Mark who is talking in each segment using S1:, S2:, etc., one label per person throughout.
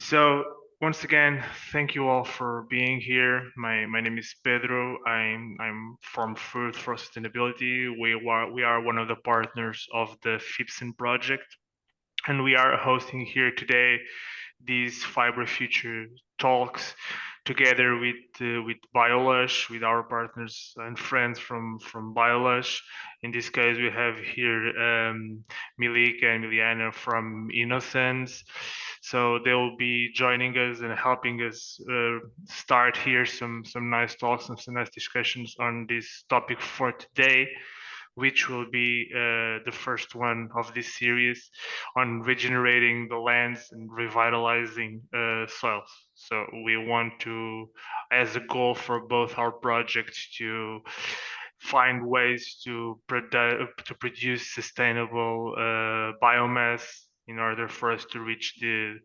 S1: So once again, thank you all for being here. My name is Pedro. I'm from Food4Sustainability. We are one of the partners of the FIBSUN project, and we are hosting here today these FibreFuture talks together with Bio-LUSH, with our partners and friends from Bio-LUSH. In this case, we have here Milika and Miliana from Innocence. So they will be joining us and helping us start here some nice talks and some nice discussions on this topic for today, which will be the first one of this series on regenerating the lands and revitalizing soils. So we want to, as a goal for both our projects, to find ways to produce sustainable biomass in order for us to reach the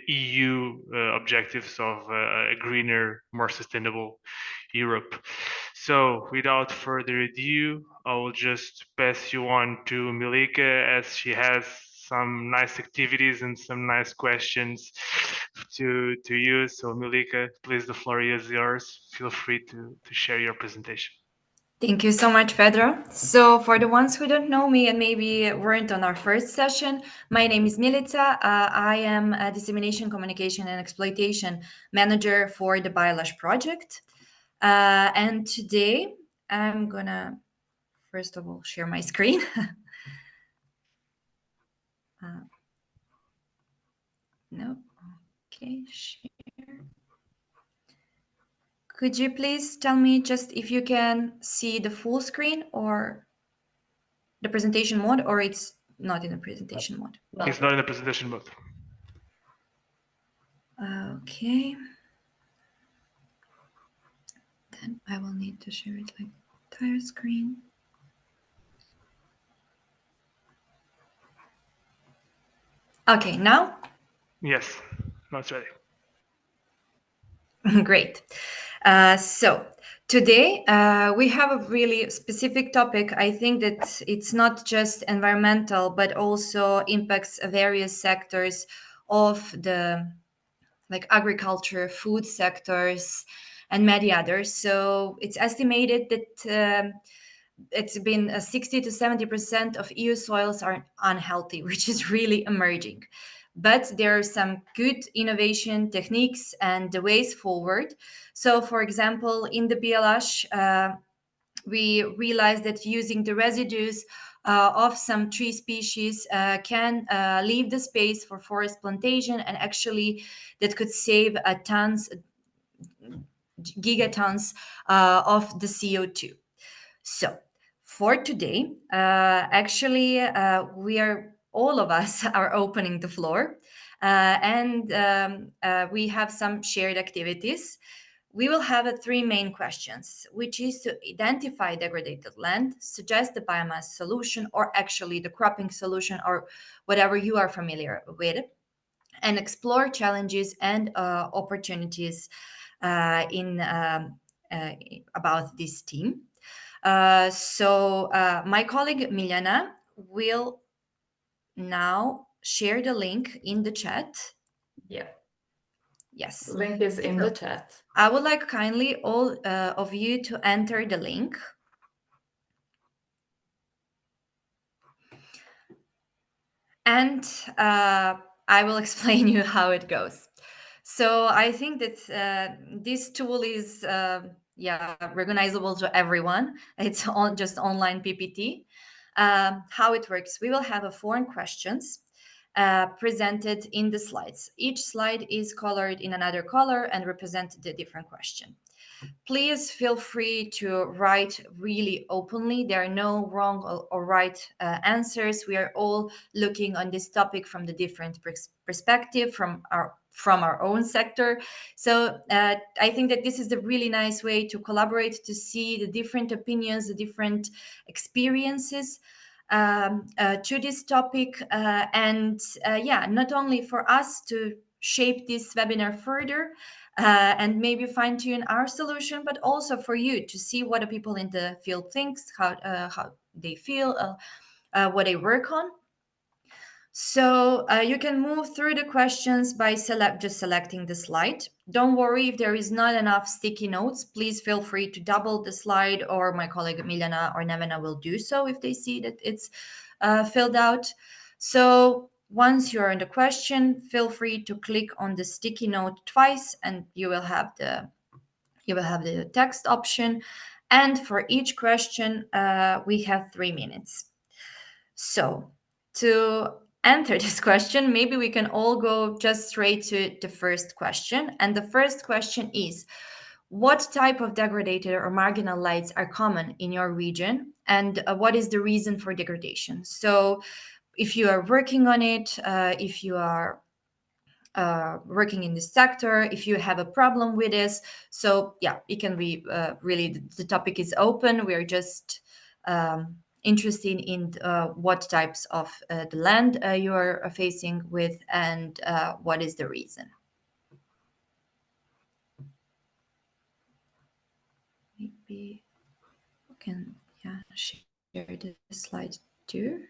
S1: EU objectives of a greener, more sustainable Europe. So without further ado, I will just pass you on to Milika, as she has some nice activities and some nice questions to you. So Milika, please, the floor is yours. Feel free to share your presentation.
S2: Thank you so much, Pedro. So, for the ones who don't know me and maybe weren't on our first session, my name is Milica. I am a Dissemination, Communication, and Exploitation Manager for the Bio-LUSH project. And today I'm gonna, first of all, share my screen. No, okay, share. Could you please tell me just if you can see the full screen or the presentation mode, or it's not in the presentation mode?
S1: It's not in the presentation mode.
S2: Okay. Then I will need to share it like entire screen. Okay, now?
S1: Yes, now it's ready.
S2: Great. So today we have a really specific topic. I think that it's not just environmental, but also impacts various sectors of the like agriculture, food sectors, and many others. So it's estimated that it's been 60 to 70% of EU soils are unhealthy, which is really emerging. But there are some good innovation techniques and the ways forward. So, for example, in the BLH, we realized that using the residues of some tree species can leave the space for forest plantation, and actually that could save gigatons of the CO2. So for today, actually, we are all of us are opening the floor, and we have some shared activities. We will have three main questions, which is to identify degraded land, suggest the biomass solution, or actually the cropping solution, or whatever you are familiar with, and explore challenges and opportunities in about this team. So my colleague Miljana will now share the link in the chat.
S3: Yeah.
S2: Yes.
S3: Link is in the chat.
S2: I would like kindly all of you to enter the link. And I will explain you how it goes. So I think that this tool is recognizable to everyone. It's just online PPT. How it works: we will have 4 questions presented in the slides. Each slide is colored in another color and represent the different question. Please feel free to write really openly. There are no wrong or right answers. We are all looking on this topic from the different perspective from our own sector. So I think that this is a really nice way to collaborate, to see the different opinions, the different experiences to this topic, and not only for us to shape this webinar further and maybe fine tune our solution, but also for you to see what the people in the field thinks, how they feel, what they work on. So you can move through the questions by just selecting the slide. Don't worry if there is not enough sticky notes. Please feel free to double the slide, or my colleague Milena or Nevena will do so if they see that it's filled out. So once you're in the question, feel free to click on the sticky note twice, and you will have the text option. And for each question, we have 3 minutes. So to answer this question, maybe we can all go just straight to the first question. And the first question is, what type of degraded or marginal lights are common in your region, and what is the reason for degradation? So if you are working on it, if you are working in this sector, if you have a problem with this. So yeah, it can be really, the topic is open. We're just interested in what types of the land you are facing with, and what is the reason. Maybe we can share the slide too.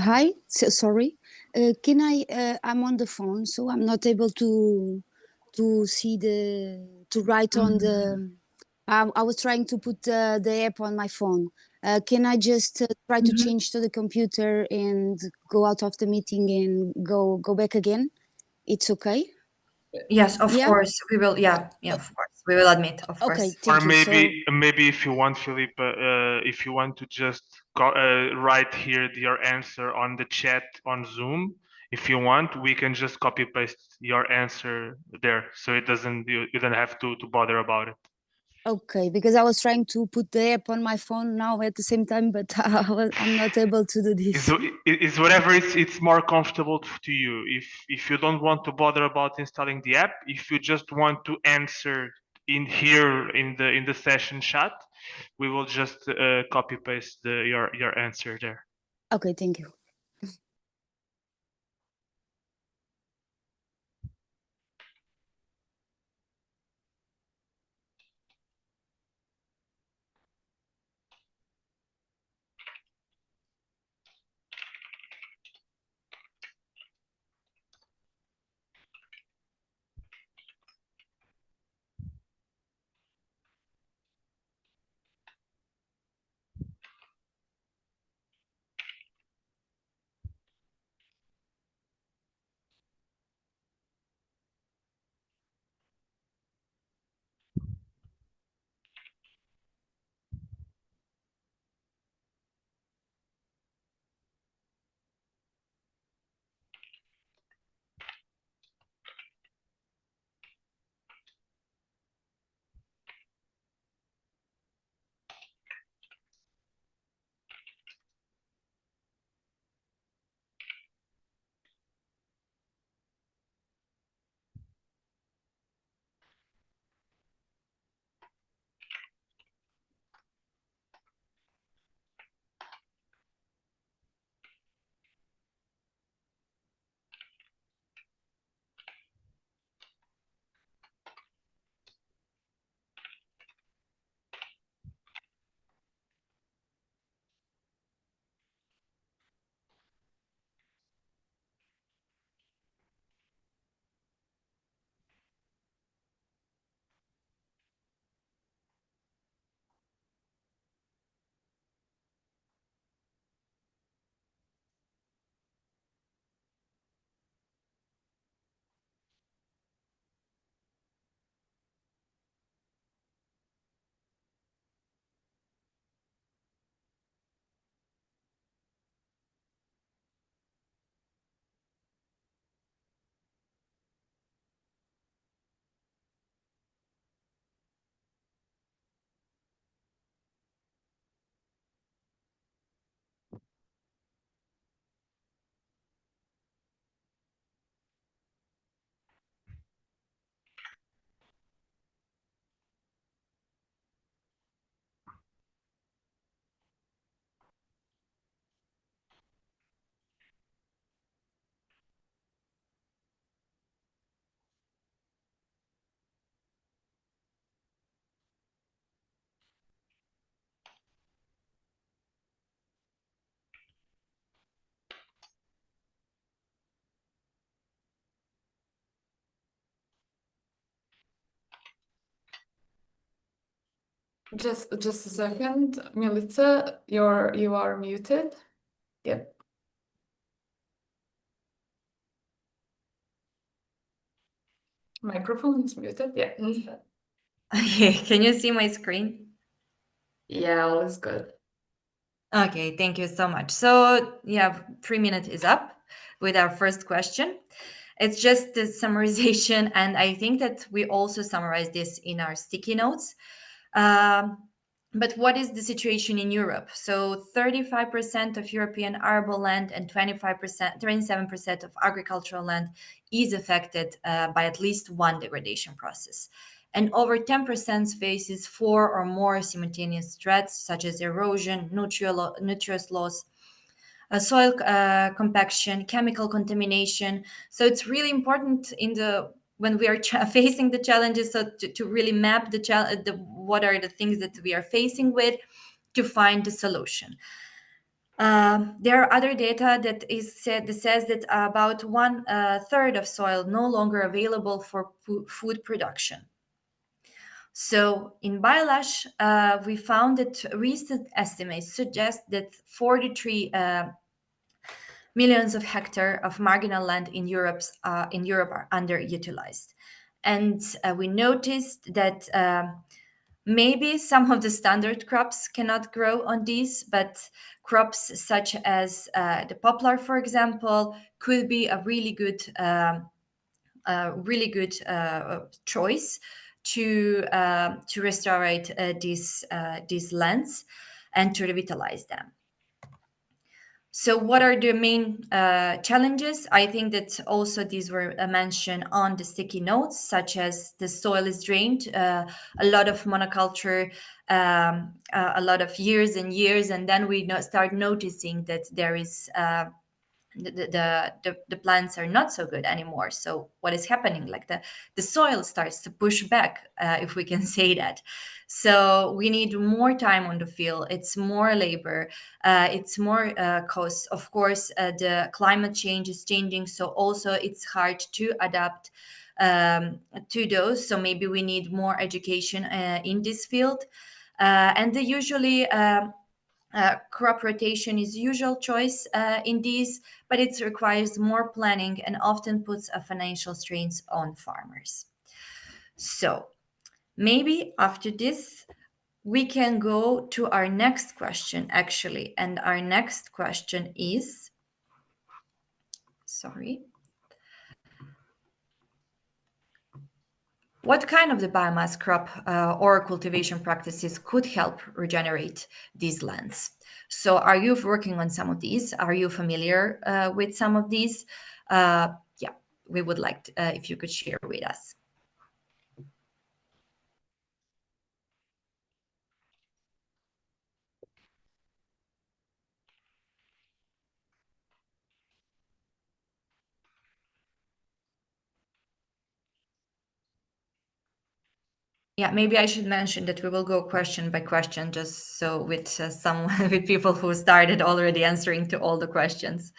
S4: Hi, sorry. Can I? I'm on the phone, so I'm not able to see to write on the. I was trying to put the app on my phone. Can I just try to change to the computer and go out of the meeting and go back again? It's okay.
S2: Yes, of
S4: Yeah?
S2: course we will. Yeah, of course we will admit. Of
S4: Okay,
S2: course.
S4: thank
S1: Or
S4: you. So
S1: maybe if you want, Philip, if you want to just write here your answer on the chat on Zoom, if you want, we can just copy paste your answer there, so it doesn't you don't have to bother about it.
S4: okay, because I was trying to put the app on my phone now at the same time, but I'm not able to do this.
S1: Is whatever it's more comfortable to you. If you don't want to bother about installing the app, if you just want to answer in here in the session chat, we will just copy paste your answer there.
S4: Okay, thank you.
S3: Just a second, Milica, you are muted. Yep. Microphone is muted. Yeah.
S2: Okay, can you see my screen?
S3: Yeah, all is good.
S2: Okay, thank you so much. So, yeah, 3 minutes is up with our first question. It's just the summarization, and I think that we also summarize this in our sticky notes. Um, but what is the situation in Europe? So 35% of European arable land and 25%, 27% of agricultural land is affected by at least one degradation process. And over 10% faces four or more simultaneous threats, such as erosion, nutrient loss, soil compaction, chemical contamination. So it's really important in the when we are facing the challenges, so to really map what are the things that we are facing with to find the solution. There are other data that says that about one third of soil no longer available for food production. So in Bio-LUSH, we found that recent estimates suggest that 43 millions of hectares of marginal land in Europe are underutilized, and we noticed that maybe some of the standard crops cannot grow on these, but crops such as the poplar, for example, could be a really good choice to restore these lands and to revitalize them. So, what are the main challenges? I think that also these were mentioned on the sticky notes, such as the soil is drained, a lot of monoculture, a lot of years and years, and then we start noticing that there is the plants are not so good anymore. So what is happening? Like the soil starts to push back, if we can say that. So we need more time on the field. It's more labor. It's more costs. Of course, the climate change is changing, so also it's hard to adapt to those. So maybe we need more education in this field. And the usually crop rotation is usual choice in these, but it requires more planning and often puts a financial strains on farmers. So maybe after this, we can go to our next question actually. And our next question is, sorry. What kind of the biomass crop or cultivation practices could help regenerate these lands? So, are you working on some of these? Are you familiar with some of these? Yeah, we would like if you could share with us. Yeah, maybe I should mention that we will go question by question, just so with some with people who started already answering to all the questions.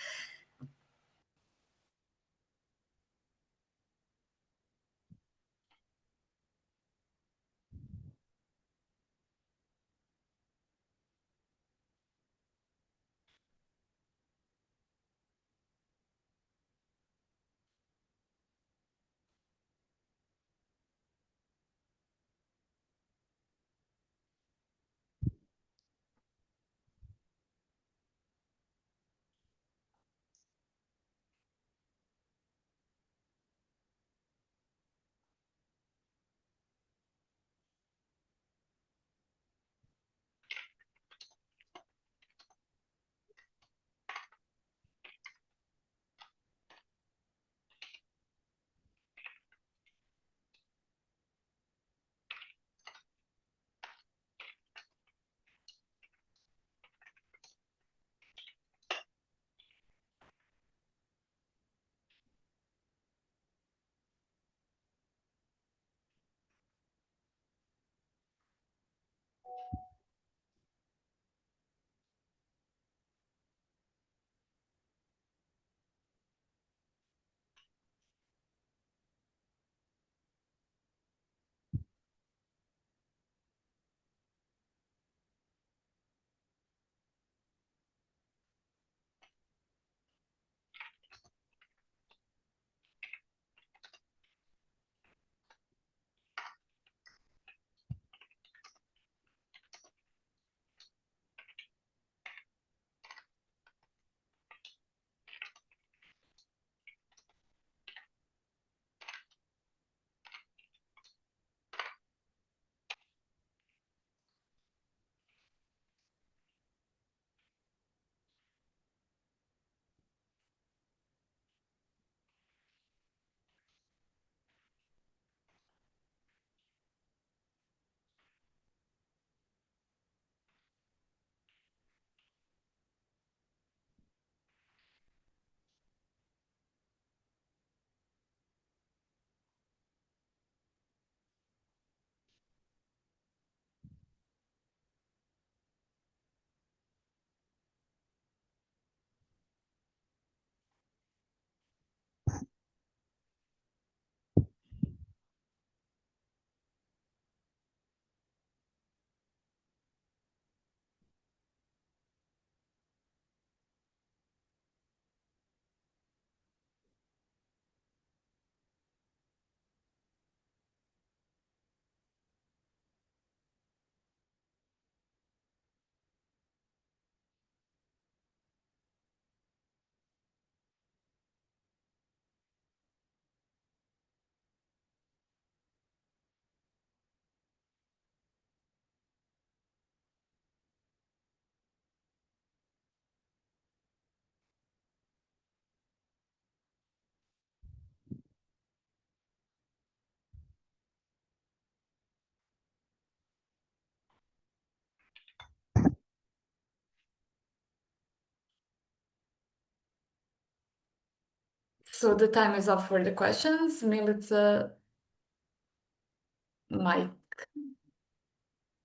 S3: So the time is up for the questions. Milica,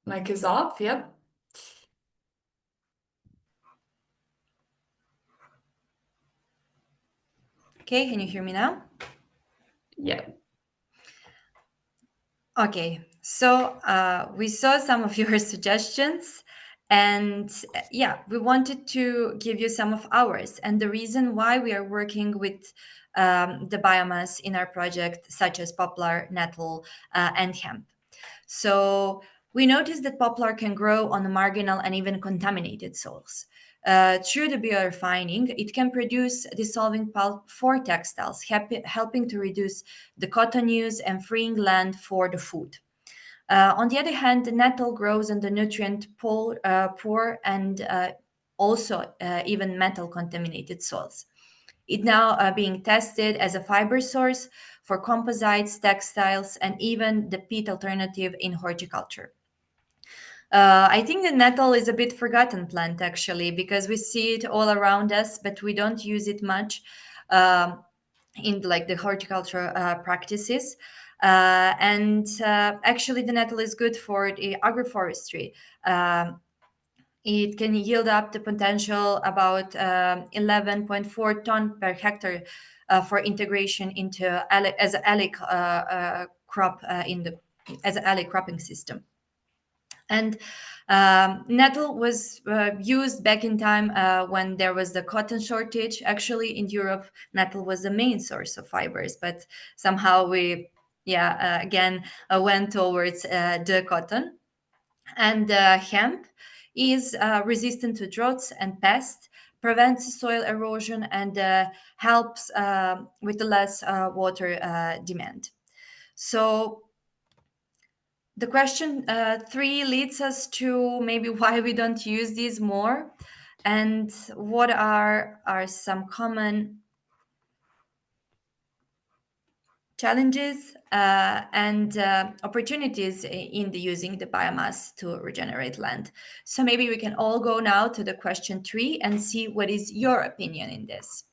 S3: mic is off. Yep.
S2: Okay, can you hear me now?
S3: Yeah.
S2: Okay, so we saw some of your suggestions, and yeah, we wanted to give you some of ours. And the reason why we are working with the biomass in our project, such as poplar, nettle, and hemp. So we noticed that poplar can grow on marginal and even contaminated soils. Through the biorefining, it can produce dissolving pulp for textiles, helping to reduce the cotton use and freeing land for the food. On the other hand, the nettle grows in the nutrient poor and also even metal contaminated soils. It now being tested as a fiber source for composites, textiles, and even the peat alternative in horticulture. I think the nettle is a bit forgotten plant actually because we see it all around us, but we don't use it much in like the horticulture practices. And actually, the nettle is good for the agroforestry. It can yield up the potential about 11.4 ton per hectare for integration into as an alley crop in the as an alley cropping system. And nettle was used back in time when there was the cotton shortage. Actually, in Europe, nettle was the main source of fibers, but somehow we, again, went towards the cotton. And hemp is resistant to droughts and pests, prevents soil erosion, and helps with the less water demand. So the question three leads us to maybe why we don't use these more, and what are some common challenges and opportunities in the using the biomass to regenerate land. So maybe we can all go now to the question three and see what is your opinion in this.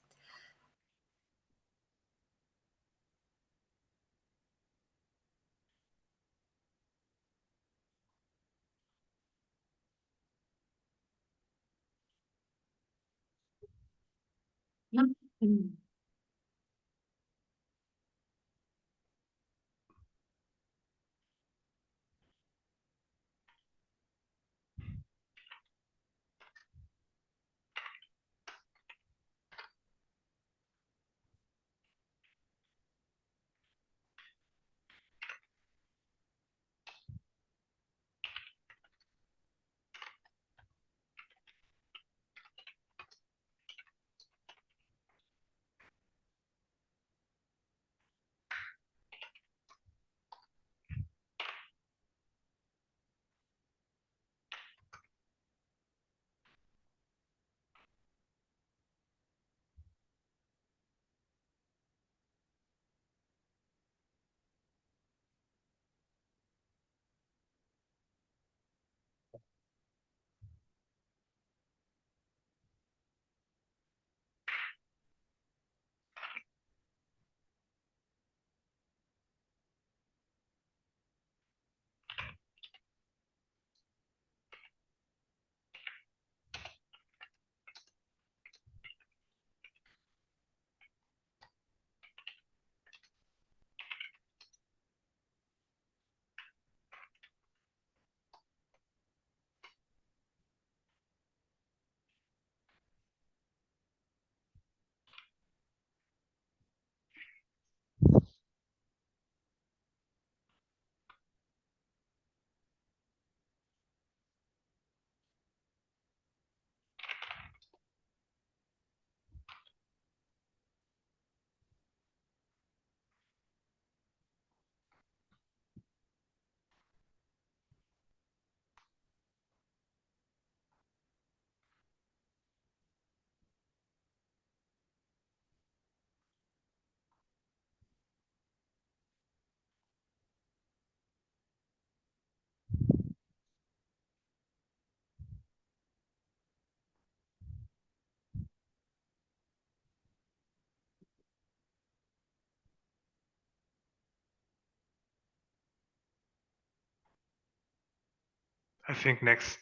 S1: I think next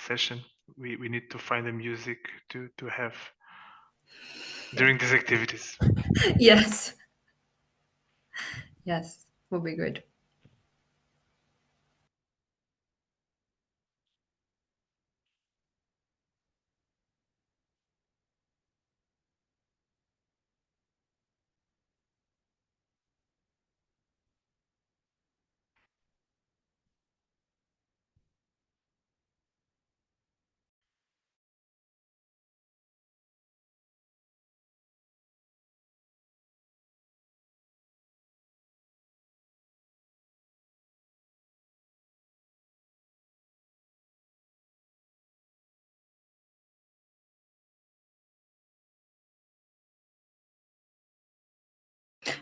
S1: session we need to find the music to have during these activities.
S2: Yes. Yes, would be good.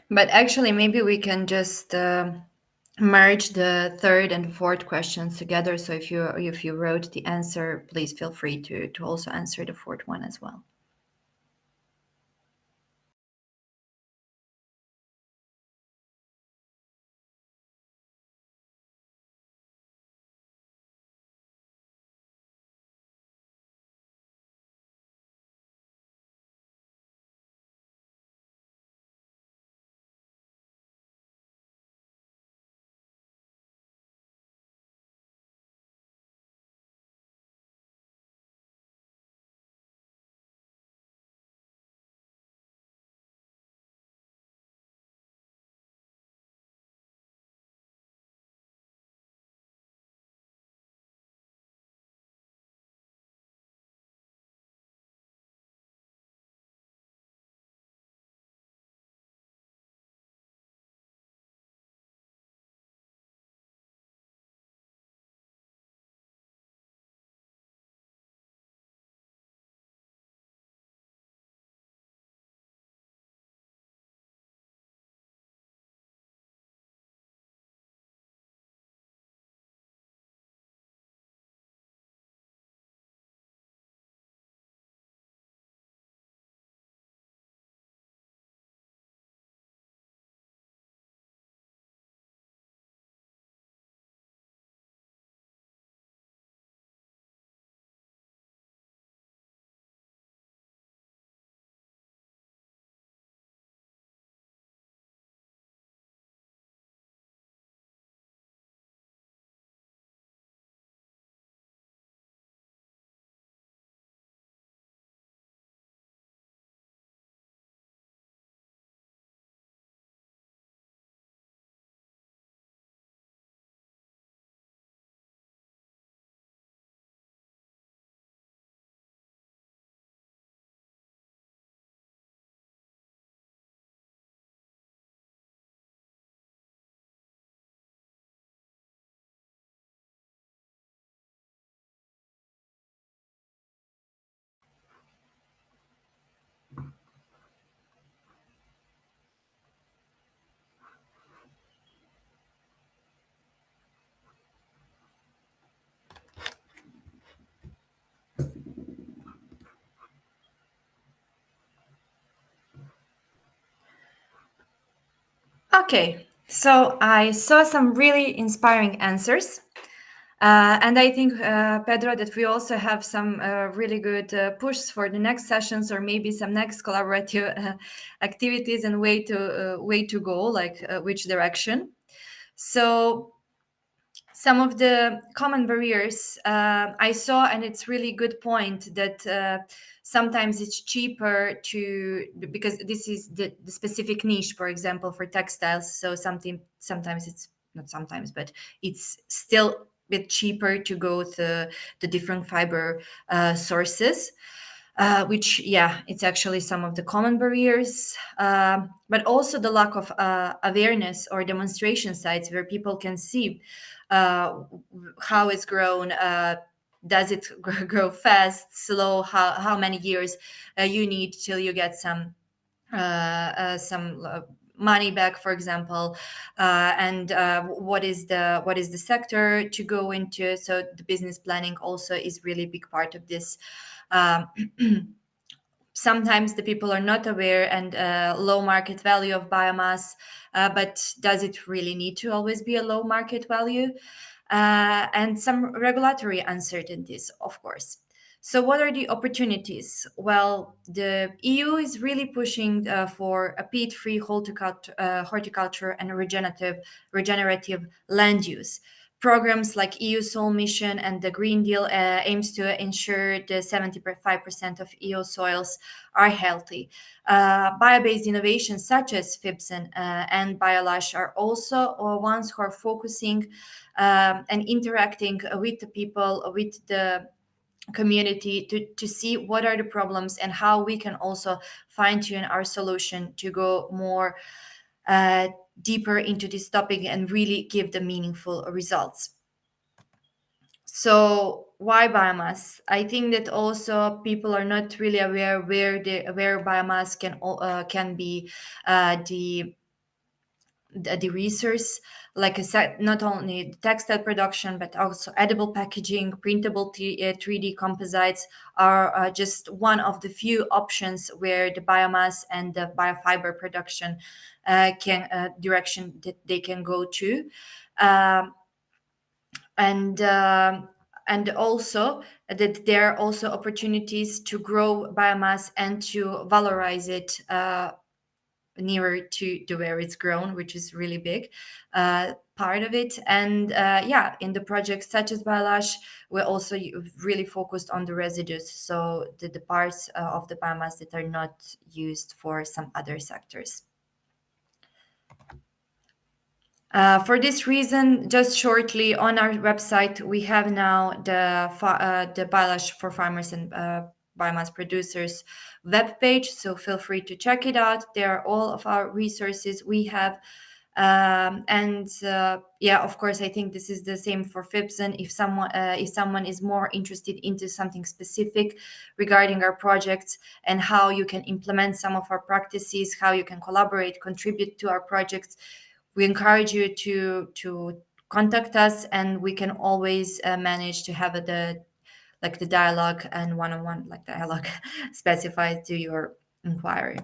S2: But actually, maybe we can just merge the third and fourth questions together. So if you wrote the answer, please feel free to also answer the fourth one as well. Okay, so I saw some really inspiring answers. And I think, Pedro, that we also have some really good push for the next sessions, or maybe some next collaborative activities and way to go, like which direction. So some of the common barriers I saw, and it's really good point that sometimes it's cheaper because this is the specific niche, for example, for textiles. So sometimes it's not sometimes, but it's still a bit cheaper to go to the different fiber sources. Which, yeah, it's actually some of the common barriers, but also the lack of awareness or demonstration sites where people can see uh, how it's grown. Does it grow fast, slow? How many years you need till you get some money back, for example, and what is the sector to go into? So the business planning also is really big part of this. Um, Sometimes the people are not aware and low market value of biomass, but does it really need to always be a low market value? and some regulatory uncertainties, of course. So, what are the opportunities? Well, the EU is really pushing for a peat-free horticulture and regenerative land use. Programs like EU Soil Mission and the Green Deal aims to ensure the 75% of EU soils are healthy. Bio-based innovations such as FIBSUN and Bio-LUSH are also ones who are focusing and interacting with the people, with the community to see what are the problems and how we can also fine tune our solution to go more uh, deeper into this topic and really give the meaningful results. So why biomass? I think that also people are not really aware where biomass can be the resource, like I said, not only textile production but also edible packaging, printable 3D composites are just one of the few options where the biomass and the biofiber production can direction that they can go to. Um, and and also that there are also opportunities to grow biomass and to valorize it nearer to where it's grown, which is really big part of it. And yeah, in the projects such as Bio-LUSH, we're also really focused on the residues, so the parts of the biomass that are not used for some other sectors. For this reason, just shortly on our website, we have now the Bio-LUSH for farmers and biomass producers web page. So feel free to check it out. There are all of our resources we have. And yeah, of course, I think this is the same for FibSun. If someone is more interested into something specific regarding our projects and how you can implement some of our practices, how you can collaborate, contribute to our projects, we encourage you to contact us, and we can always manage to have the dialogue and one-on-one like dialogue specified to your inquiry.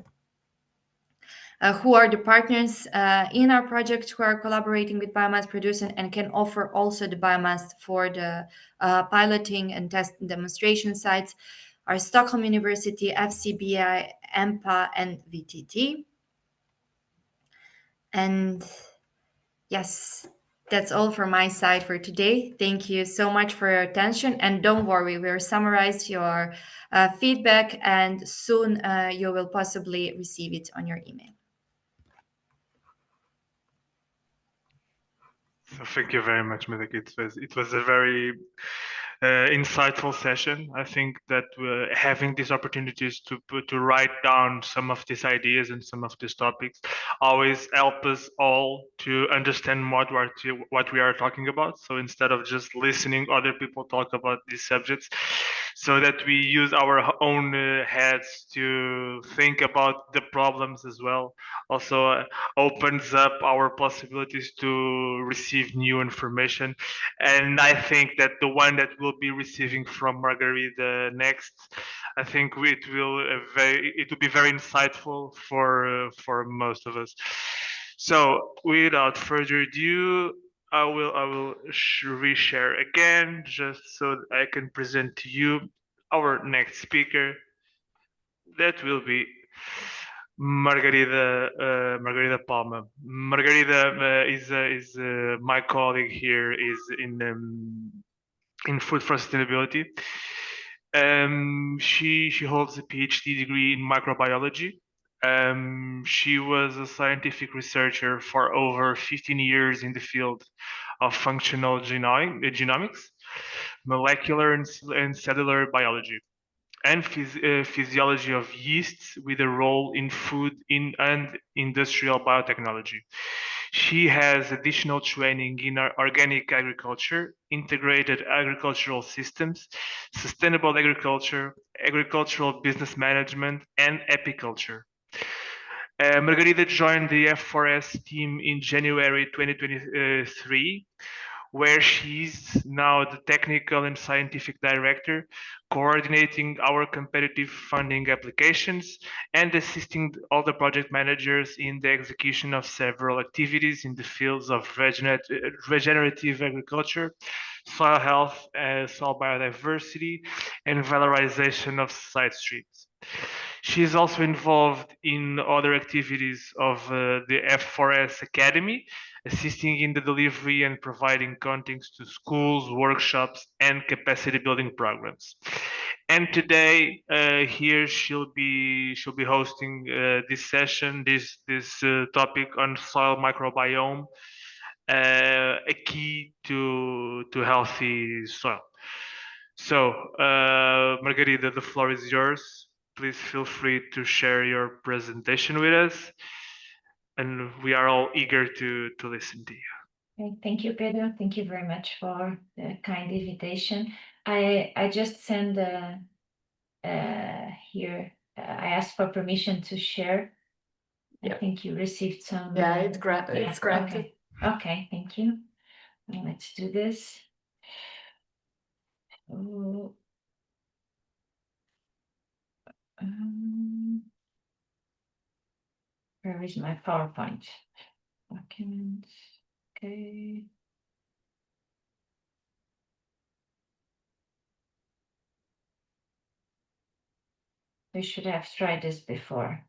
S2: Who are the partners in our project who are collaborating with biomass producers and can offer also the biomass for the piloting and test and demonstration sites are Stockholm University, FCBI, EMPA, and VTT. And yes, that's all from my side for today. Thank you so much for your attention. And don't worry, we'll summarize your feedback, and soon you will possibly receive it on your email.
S1: So thank you very much, Melek. It was a very insightful session. I think that having these opportunities to write down some of these ideas and some of these topics always help us all to understand what we are talking about. So instead of just listening other people talk about these subjects, so that we use our own heads to think about the problems as well. Also opens up our possibilities to receive new information. And I think that the one that we'll be receiving from Margarida next, I think it will be very insightful for most of us. So without further ado, I will reshare again just so that I can present to you our next speaker. That will be Margarida Palma. Margarida is my colleague here. Is in Food4Sustainability. She holds a PhD degree in microbiology. She was a scientific researcher for over 15 years in the field of functional genomics, molecular and cellular biology, and physiology of yeasts, with a role in food and industrial biotechnology. She has additional training in organic agriculture, integrated agricultural systems, sustainable agriculture, agricultural business management, and apiculture. Margarida joined the F4S team in January 2023, where she's now the technical and scientific director, coordinating our competitive funding applications and assisting all the project managers in the execution of several activities in the fields of regenerative agriculture, soil health, soil biodiversity, and valorization of side streams. She is also involved in other activities of the F4S Academy, assisting in the delivery and providing contents to schools, workshops, and capacity building programs. And today, here she'll be hosting this session, this topic on soil microbiome, a key to healthy soil. So, Margarida, the floor is yours. Please feel free to share your presentation with us, and we are all eager to listen to you.
S5: Okay, thank you, Pedro. Thank you very much for the kind invitation. I just sent here. I asked for permission to share. I think you received some.
S3: Yeah, it's granted.
S5: Okay. Okay, thank you. Well, let's do this. Oh. Where is my PowerPoint? Documents. Okay. We should have tried this before.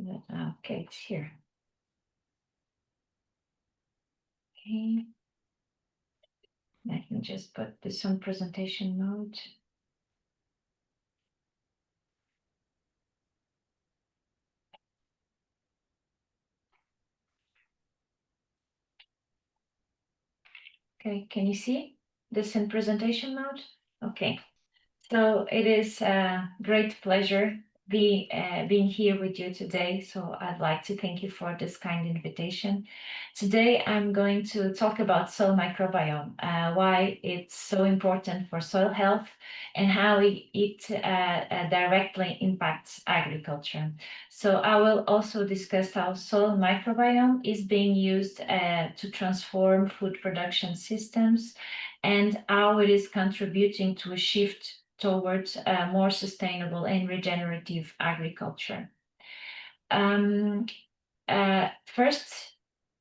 S5: Okay, it's here. Okay. Let me just put this on presentation mode. Okay, can you see this in presentation mode? Okay, so it is a great pleasure being here with you today. So I'd like to thank you for this kind invitation. Today I'm going to talk about soil microbiome, why it's so important for soil health and how it directly impacts agriculture. So I will also discuss how soil microbiome is being used to transform food production systems and how it is contributing to a shift towards more sustainable and regenerative agriculture. First,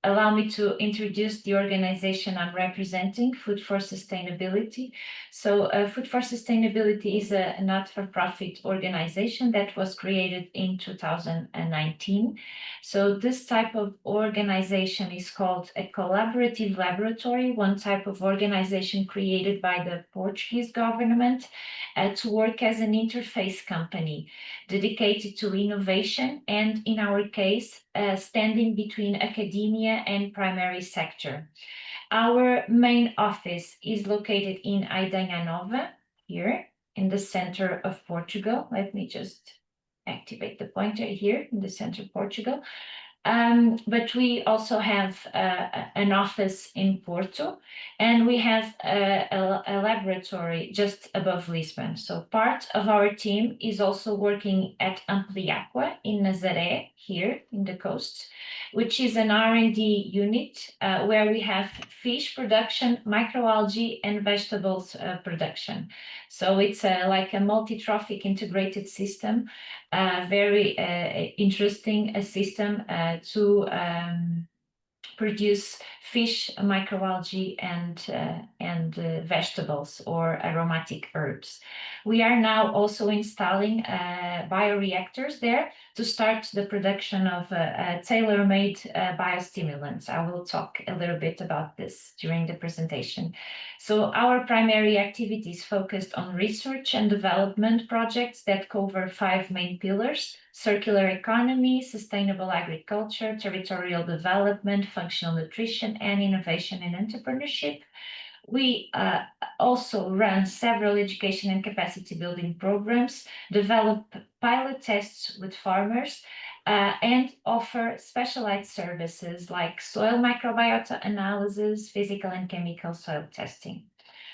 S5: allow me to introduce the organization I'm representing, Food4Sustainability. So Food4Sustainability is a not-for-profit organization that was created in 2019. So this type of organization is called a collaborative laboratory, one type of organization created by the Portuguese government to work as an interface company dedicated to innovation and, in our case, standing between academia and primary sector. Our main office is located in Aidanha Nova, here in the center of Portugal. Let me just activate the pointer here in the center of Portugal. But we also have an office in Porto, and we have a laboratory just above Lisbon. So part of our team is also working at Ampliaqua in Nazaré, here in the coast, which is an R&D unit where we have fish production, microalgae, and vegetables production. So it's like a multi-trophic integrated system, very interesting system to produce fish, microalgae, and vegetables or aromatic herbs. We are now also installing bioreactors there to start the production of tailor-made biostimulants. I will talk a little bit about this during the presentation. So our primary activities focused on research and development projects that cover 5 main pillars: circular economy, sustainable agriculture, territorial development, functional nutrition, and innovation and entrepreneurship. We also run several education and capacity building programs, develop pilot tests with farmers, and offer specialized services like soil microbiota analysis, physical and chemical soil testing.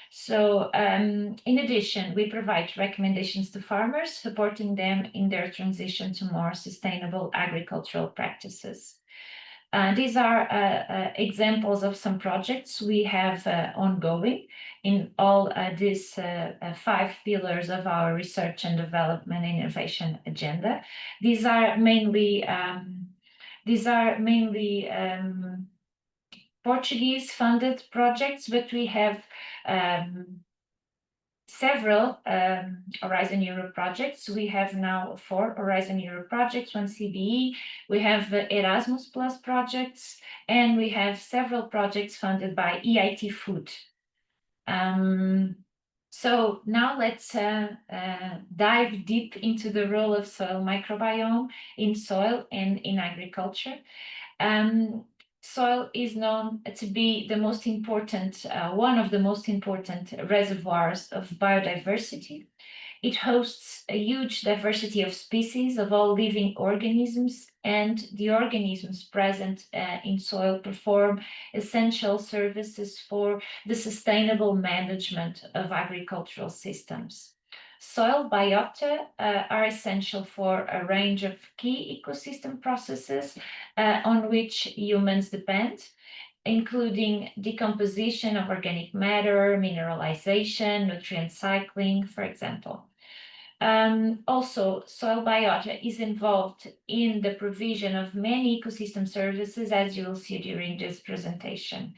S5: So in addition, we provide recommendations to farmers, supporting them in their transition to more sustainable agricultural practices. These are examples of some projects we have ongoing in all these 5 pillars of our research and development and innovation agenda. These are mainly Portuguese-funded projects, but we have several Horizon Europe projects. We have now 4 Horizon Europe projects, 1 CBE, we have Erasmus Plus projects, and we have several projects funded by EIT Food. So now let's dive deep into the role of soil microbiome in soil and in agriculture. Soil is known to be the most important, one of the most important reservoirs of biodiversity. It hosts a huge diversity of species of all living organisms, and the organisms present in soil perform essential services for the sustainable management of agricultural systems. Soil biota are essential for a range of key ecosystem processes on which humans depend, including decomposition of organic matter, mineralization, nutrient cycling, for example. Also, soil biota is involved in the provision of many ecosystem services, as you will see during this presentation.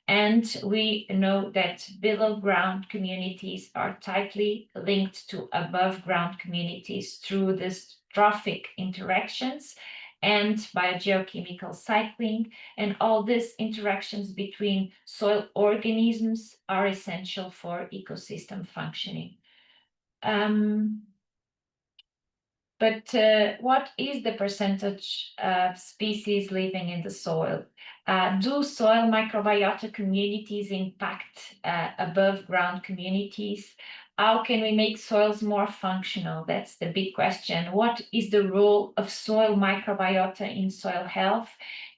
S5: And we know that below ground communities are tightly linked to above ground communities through these trophic interactions and biogeochemical cycling, and all these interactions between soil organisms are essential for ecosystem functioning. But what is the percentage of species living in the soil? Do soil microbiota communities impact above ground communities? How can we make soils more functional? That's the big question. What is the role of soil microbiota in soil health?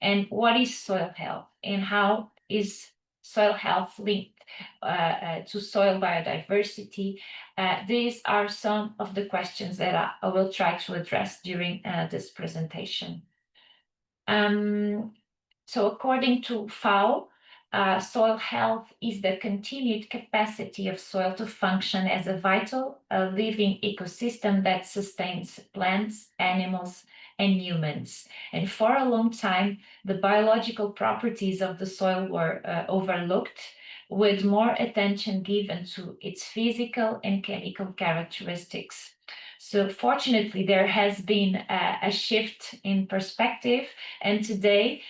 S5: And what is soil health? And how is soil health linked to soil biodiversity? These are some of the questions that I will try to address during this presentation. So according to FAO, soil health is the continued capacity of soil to function as a vital, living ecosystem that sustains plants, animals, and humans. And for a long time, the biological properties of the soil were overlooked, with more attention given to its physical and chemical characteristics. So fortunately, there has been a shift in perspective, and today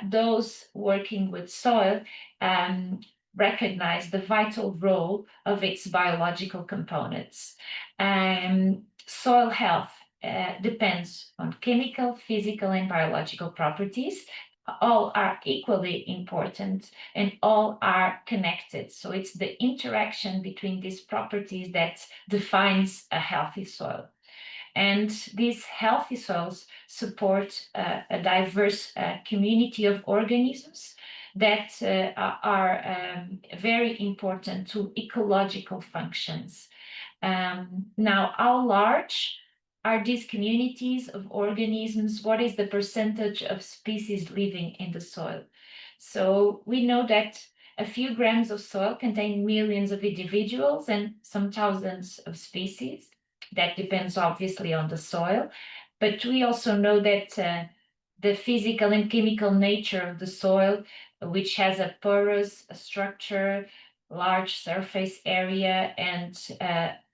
S5: those working with soil recognize the vital role of its biological components. Soil health depends on chemical, physical, and biological properties. All are equally important and all are connected. So it's the interaction between these properties that defines a healthy soil. And these healthy soils support a diverse community of organisms that are very important to ecological functions. Now, how large are these communities of organisms? What is the percentage of species living in the soil? So we know that a few grams of soil contain millions of individuals and some thousands of species. That depends obviously on the soil, but we also know that the physical and chemical nature of the soil, which has a porous structure, large surface area, and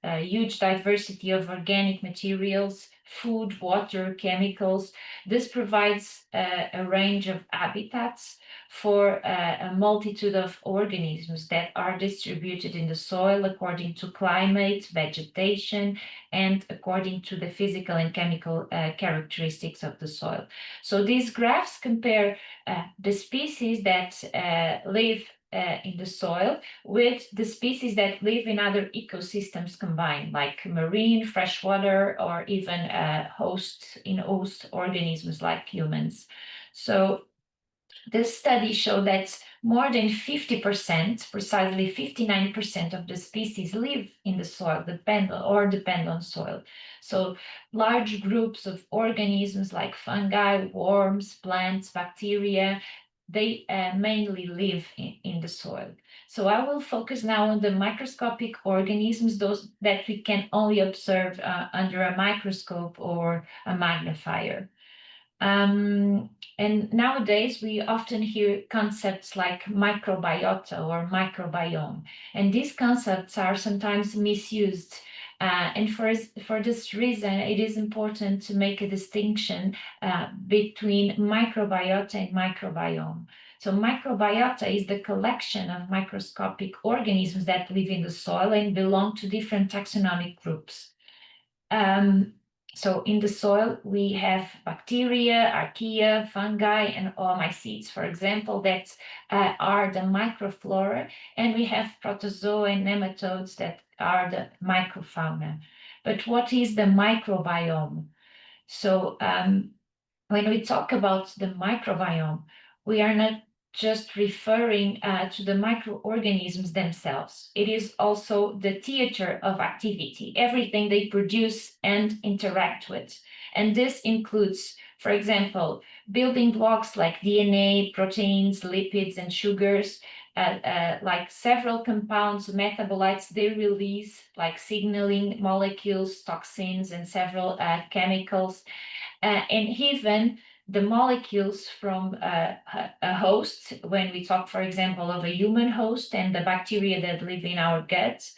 S5: a huge diversity of organic materials, food, water, chemicals. This provides a range of habitats for a multitude of organisms that are distributed in the soil according to climate, vegetation, and according to the physical and chemical characteristics of the soil. So these graphs compare the species that live in the soil with the species that live in other ecosystems combined, like marine, freshwater, or even host organisms like humans. So This study showed that more than 50%, precisely 59% of the species live in the soil, depend on soil. So large groups of organisms like fungi, worms, plants, bacteria, they mainly live in the soil. So I will focus now on the microscopic organisms, those that we can only observe under a microscope or a magnifier. And nowadays we often hear concepts like microbiota or microbiome, and these concepts are sometimes misused. And for this reason, it is important to make a distinction between microbiota and microbiome. So microbiota is the collection of microscopic organisms that live in the soil and belong to different taxonomic groups. So in the soil, we have bacteria, archaea, fungi, and oomycetes, for example, that are the microflora, and we have protozoa and nematodes that are the microfauna. But what is the microbiome? So when we talk about the microbiome, we are not just referring to the microorganisms themselves. It is also the theater of activity, everything they produce and interact with. And this includes, for example, building blocks like DNA, proteins, lipids, and sugars, like several compounds, metabolites they release, like signaling molecules, toxins, and several chemicals. And even the molecules from a host, when we talk, for example, of a human host and the bacteria that live in our guts,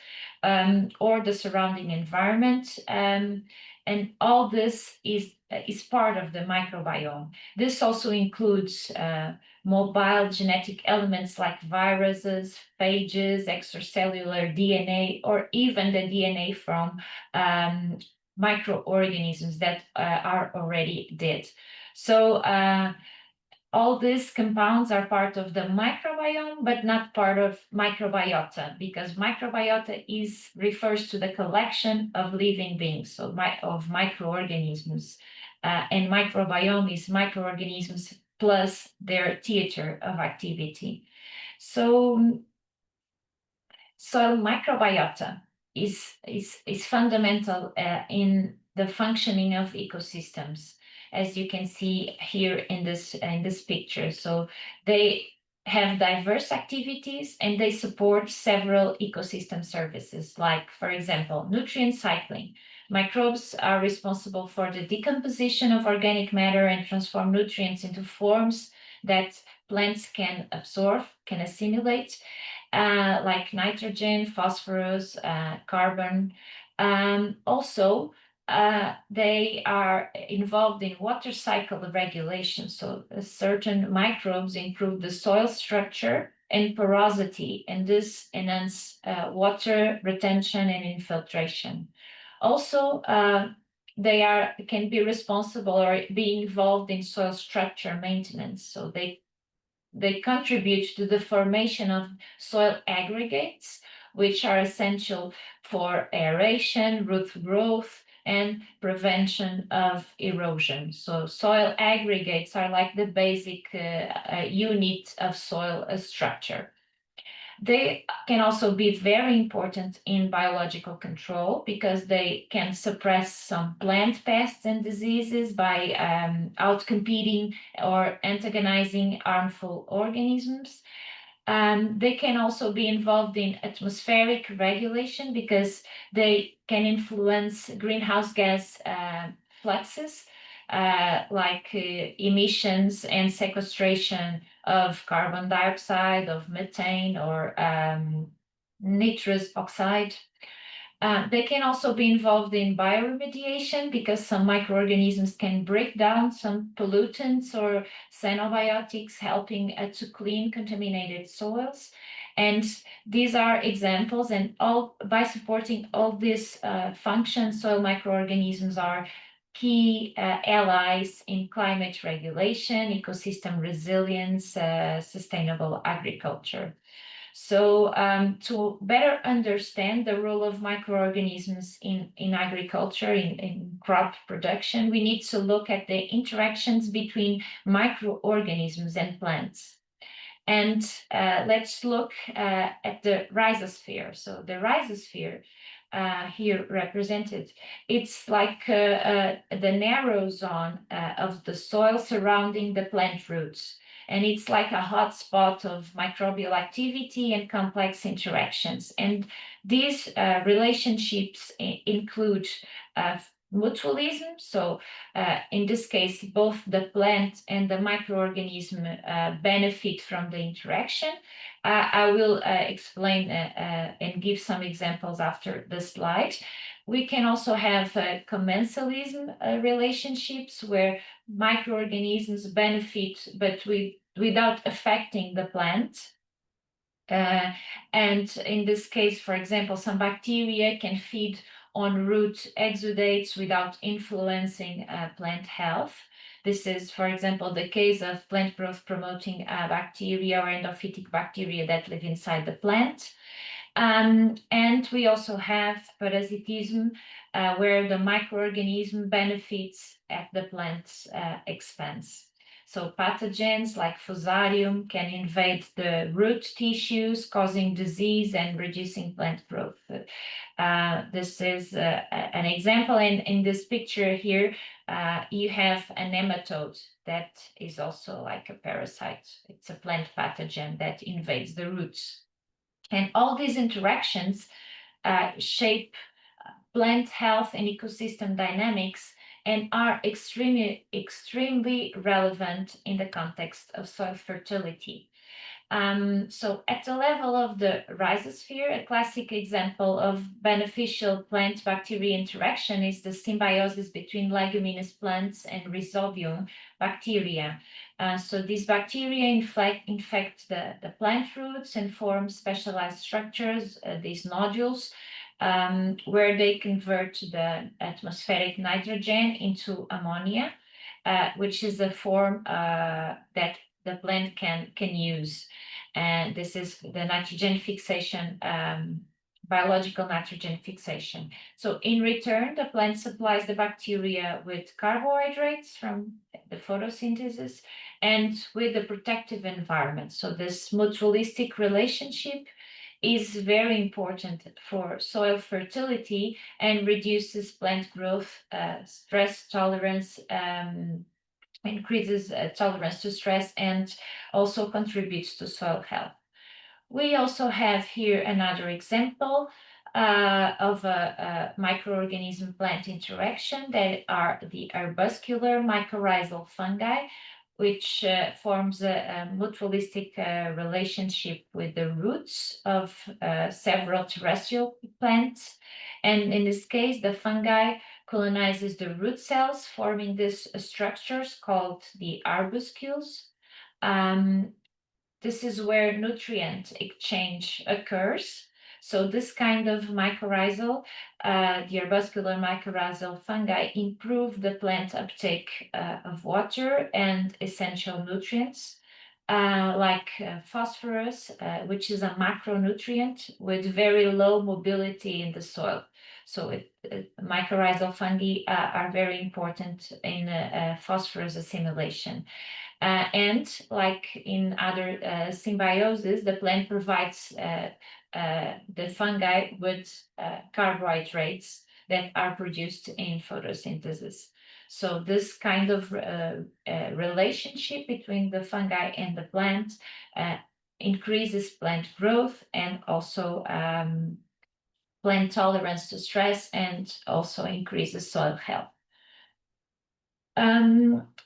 S5: or the surrounding environment. And all this is part of the microbiome. This also includes mobile genetic elements like viruses, phages, extracellular DNA, or even the DNA from microorganisms that are already dead. So all these compounds are part of the microbiome, but not part of microbiota, because microbiota refers to the collection of living beings, so of microorganisms. And microbiome is microorganisms plus their theater of activity. So soil microbiota is fundamental in the functioning of ecosystems, as you can see here in this picture. So they have diverse activities and they support several ecosystem services, like, for example, nutrient cycling. Microbes are responsible for the decomposition of organic matter and transform nutrients into forms that plants can absorb, can assimilate, like nitrogen, phosphorus, carbon. Also, they are involved in water cycle regulation. So certain microbes improve the soil structure and porosity, and this enhance water retention and infiltration. Also, they can be responsible or be involved in soil structure maintenance. So they contribute to the formation of soil aggregates, which are essential for aeration, root growth, and prevention of erosion. So soil aggregates are like the basic unit of soil structure. They can also be very important in biological control because they can suppress some plant pests and diseases by outcompeting or antagonizing harmful organisms. They can also be involved in atmospheric regulation because they can influence greenhouse gas fluxes, like emissions and sequestration of carbon dioxide, of methane, or nitrous oxide. They can also be involved in bioremediation because some microorganisms can break down some pollutants or xenobiotics, helping to clean contaminated soils. And these are examples, and by supporting all these functions, soil microorganisms are key allies in climate regulation, ecosystem resilience, sustainable agriculture. So to better understand the role of microorganisms in agriculture, in crop production, we need to look at the interactions between microorganisms and plants. And let's look at the rhizosphere. So the rhizosphere here represented, it's like the narrow zone of the soil surrounding the plant roots. And it's like a hot spot of microbial activity and complex interactions. And these relationships include mutualism. So in this case, both the plant and the microorganism benefit from the interaction. I will explain and give some examples after the slide. We can also have commensalism relationships where microorganisms benefit, but without affecting the plant. And in this case, for example, some bacteria can feed on root exudates without influencing plant health. This is, for example, the case of plant growth promoting bacteria or endophytic bacteria that live inside the plant. And we also have parasitism, where the microorganism benefits at the plant's expense. So pathogens like Fusarium can invade the root tissues, causing disease and reducing plant growth. This is an example. In this picture here, you have a nematode that is also like a parasite. It's a plant pathogen that invades the roots. And all these interactions shape plant health and ecosystem dynamics and are extremely relevant in the context of soil fertility. So at the level of the rhizosphere, a classic example of beneficial plant-bacteria interaction is the symbiosis between leguminous plants and Rhizobium bacteria. So these bacteria infect the plant roots and form specialized structures, these nodules, where they convert the atmospheric nitrogen into ammonia, which is a form that the plant can use. And this is the nitrogen fixation, biological nitrogen fixation. So in return, the plant supplies the bacteria with carbohydrates from the photosynthesis and with the protective environment. So this mutualistic relationship is very important for soil fertility and reduces plant growth, stress tolerance, increases tolerance to stress, and also contributes to soil health. We also have here another example of a microorganism plant interaction that are the arbuscular mycorrhizal fungi, which forms a mutualistic relationship with the roots of several terrestrial plants. And in this case, the fungi colonizes the root cells, forming these structures called the arbuscules. This is where nutrient exchange occurs. So this kind of mycorrhizal, the arbuscular mycorrhizal fungi, improve the plant uptake of water and essential nutrients, like phosphorus, which is a macronutrient with very low mobility in the soil. So mycorrhizal fungi are very important in phosphorus assimilation. And like in other symbiosis, the plant provides the fungi with carbohydrates that are produced in photosynthesis. So this kind of relationship between the fungi and the plant increases plant growth and also plant tolerance to stress, and also increases soil health.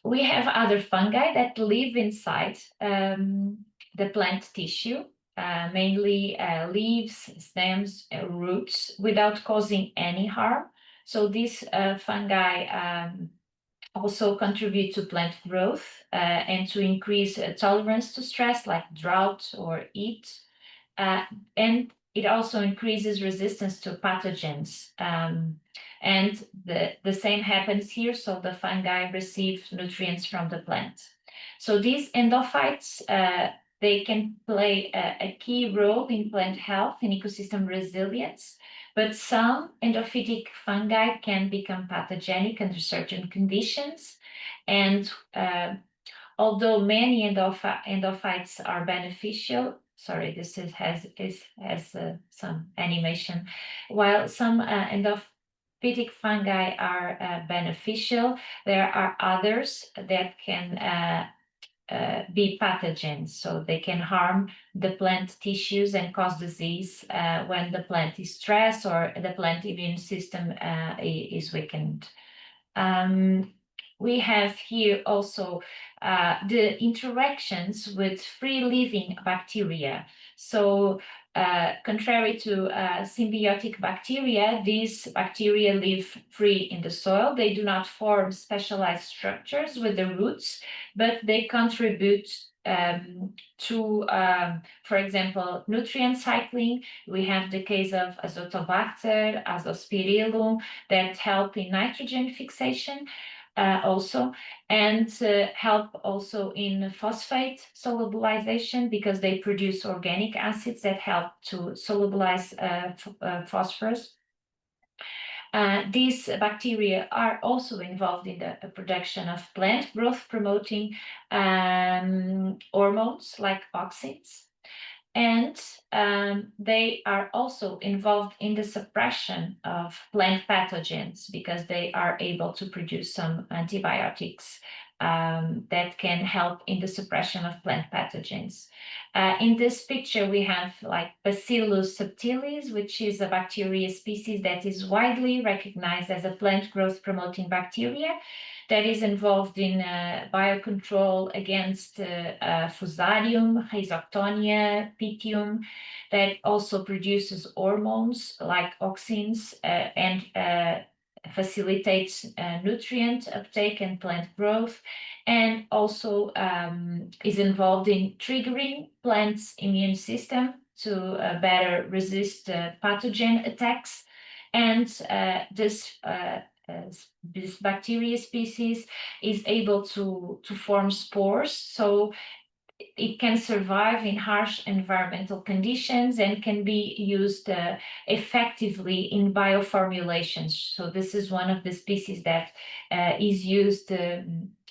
S5: We have other fungi that live inside the plant tissue, mainly leaves, stems, roots, without causing any harm. So these fungi also contribute to plant growth and to increase tolerance to stress like drought or heat. And it also increases resistance to pathogens. And the same happens here, so the fungi receive nutrients from the plant. So these endophytes They can play a key role in plant health and ecosystem resilience, but some endophytic fungi can become pathogenic under certain conditions. And although many endophytes are beneficial, sorry, this has some animation. While some endophytic fungi are beneficial, there are others that can be pathogens, so they can harm the plant tissues and cause disease when the plant is stressed or the plant immune system is weakened. We have here also the interactions with free-living bacteria. So contrary to symbiotic bacteria, these bacteria live free in the soil. They do not form specialized structures with the roots, but they contribute to, for example, nutrient cycling. We have the case of Azotobacter, Azospirillum, that help in nitrogen fixation also, and help also in phosphate solubilization because they produce organic acids that help to solubilize phosphorus. These bacteria are also involved in the production of plant growth promoting hormones like auxins. And they are also involved in the suppression of plant pathogens because they are able to produce some antibiotics that can help in the suppression of plant pathogens. In this picture, we have like Bacillus subtilis, which is a bacteria species that is widely recognized as a plant growth promoting bacteria that is involved in biocontrol against Fusarium, Rhizoctonia, Pythium, that also produces hormones like auxins and facilitates nutrient uptake and plant growth, and also is involved in triggering plants' immune system to better resist pathogen attacks. And this bacteria species is able to form spores, so it can survive in harsh environmental conditions and can be used effectively in bioformulations. So this is one of the species that is used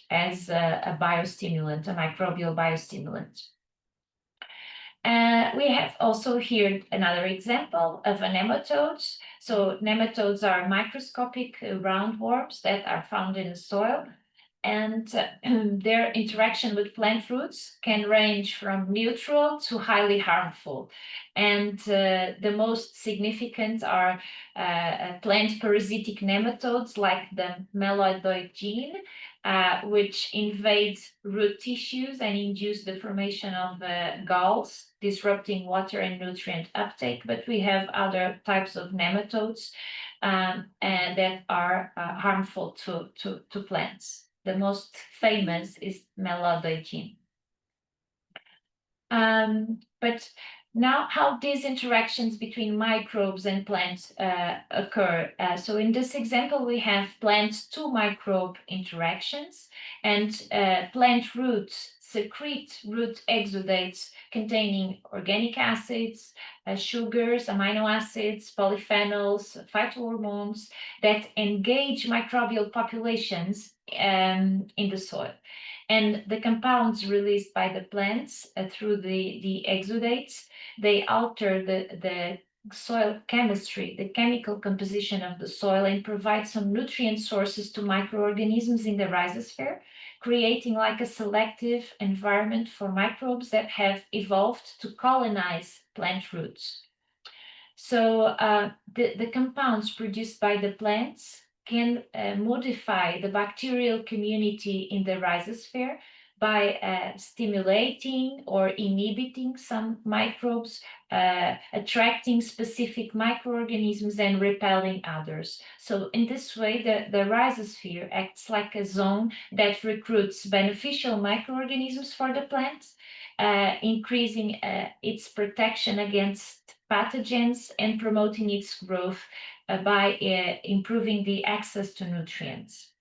S5: as a biostimulant, a microbial biostimulant. We have also here another example of a nematodes. So nematodes are microscopic roundworms that are found in the soil, and their interaction with plant roots can range from neutral to highly harmful. And the most significant are plant parasitic nematodes like the meloidoigene, which invade root tissues and induce the formation of galls, disrupting water and nutrient uptake. But we have other types of nematodes and that are harmful to plants. The most famous is meloidoigene. But now how these interactions between microbes and plants occur. So in this example, we have plant-to microbe interactions, and plant roots secrete root exudates containing organic acids, sugars, amino acids, polyphenols, phytohormones that engage microbial populations in the soil. And the compounds released by the plants through the exudates, they alter the soil chemistry, the chemical composition of the soil, and provide some nutrient sources to microorganisms in the rhizosphere, creating like a selective environment for microbes that have evolved to colonize plant roots. So the compounds produced by the plants can modify the bacterial community in the rhizosphere by stimulating or inhibiting some microbes, attracting specific microorganisms and repelling others. So in this way, the rhizosphere acts like a zone that recruits beneficial microorganisms for the plants, increasing its protection against pathogens and promoting its growth by improving the access to nutrients.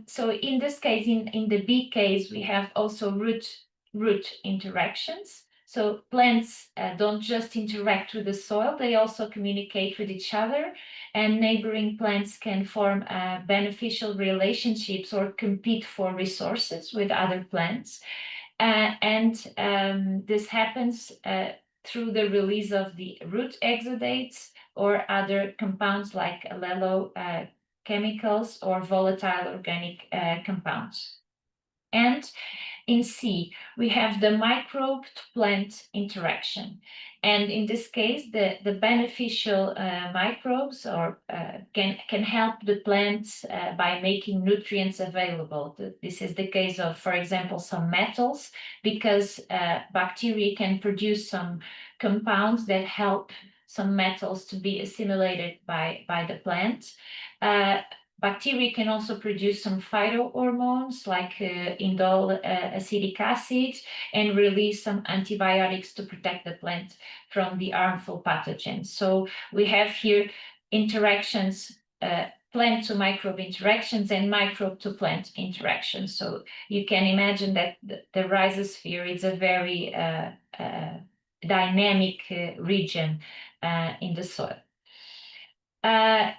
S5: So in this case, in the bee case, we have also root root interactions. So plants don't just interact with the soil, they also communicate with each other, and neighboring plants can form beneficial relationships or compete for resources with other plants. This happens through the release of the root exudates or other compounds like chemicals or volatile organic compounds. And in C, we have the microbe to plant interaction. And in this case, the beneficial microbes can help the plants by making nutrients available. This is the case of, for example, some metals, because bacteria can produce some compounds that help some metals to be assimilated by the plant. Bacteria can also produce some phytohormones like indole acetic acid and release some antibiotics to protect the plant from the harmful pathogens. So we have here interactions, plant to microbe interactions and microbe to plant interactions. So you can imagine that the rhizosphere is a very dynamic region in the soil.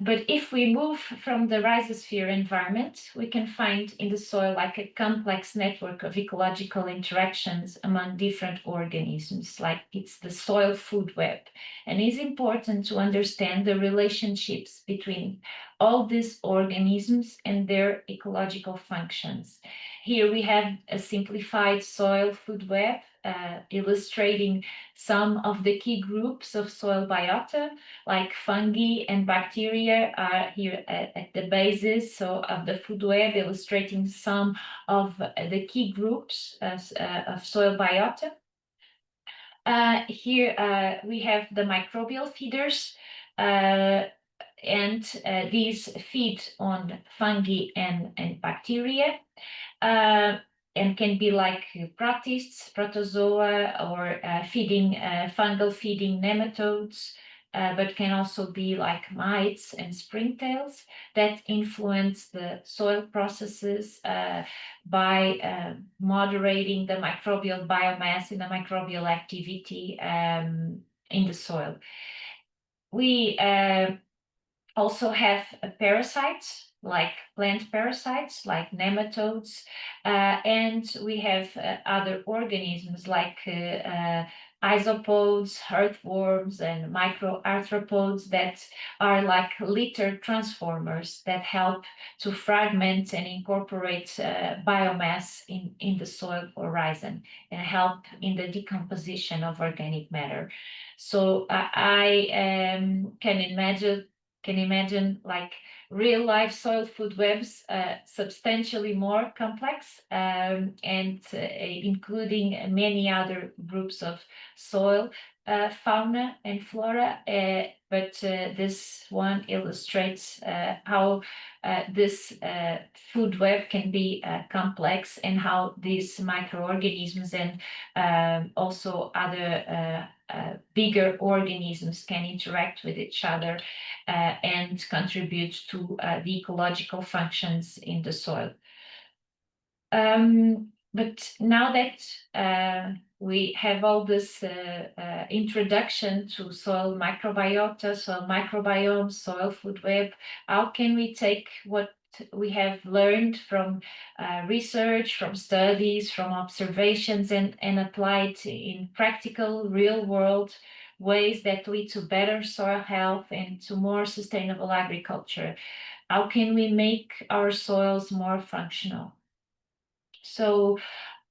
S5: But if we move from the rhizosphere environment, we can find in the soil like a complex network of ecological interactions among different organisms, like it's the soil food web. And it's important to understand the relationships between all these organisms and their ecological functions. Here we have a simplified soil food web illustrating some of the key groups of soil biota, like fungi and bacteria are here at the basis of the food web, illustrating some of the key groups of soil biota. Here we have the microbial feeders, and these feed on fungi and bacteria. And can be like protists, protozoa, or fungal feeding nematodes, but can also be like mites and springtails that influence the soil processes by moderating the microbial biomass and the microbial activity in the soil. We also have parasites, like plant parasites, like nematodes, and we have other organisms like isopods, earthworms, and microarthropods that are like litter transformers that help to fragment and incorporate biomass in the soil horizon and help in the decomposition of organic matter. So I can imagine like real life soil food webs, substantially more complex and including many other groups of soil fauna and flora, but this one illustrates how this food web can be complex and how these microorganisms and also other bigger organisms can interact with each other and contribute to the ecological functions in the soil. But now that we have all this introduction to soil microbiota, soil microbiome, soil food web, how can we take what we have learned from research, from studies, from observations, and apply it in practical, real-world ways that lead to better soil health and to more sustainable agriculture? How can we make our soils more functional? So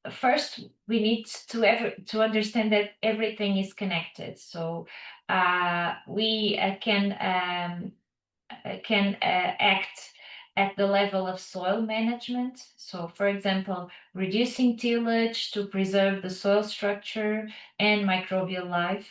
S5: first, we need to understand that everything is connected. So we can act at the level of soil management. So, for example, reducing tillage to preserve the soil structure and microbial life.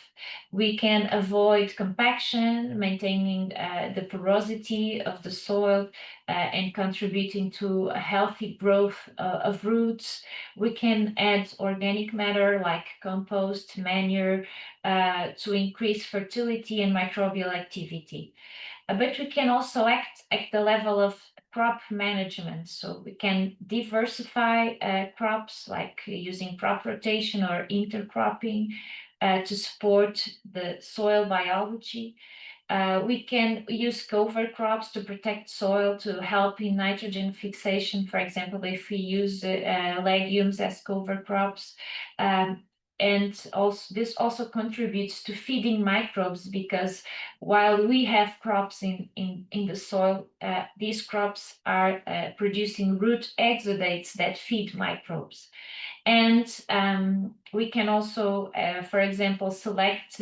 S5: We can avoid compaction, maintaining the porosity of the soil and contributing to a healthy growth of roots. We can add organic matter like compost, manure to increase fertility and microbial activity. But we can also act at the level of crop management. So we can diversify crops, like using crop rotation or intercropping to support the soil biology. We can use cover crops to protect soil to help in nitrogen fixation. For example, if we use legumes as cover crops. And also, this also contributes to feeding microbes, because while we have crops in the soil, these crops are producing root exudates that feed microbes. And we can also, for example, select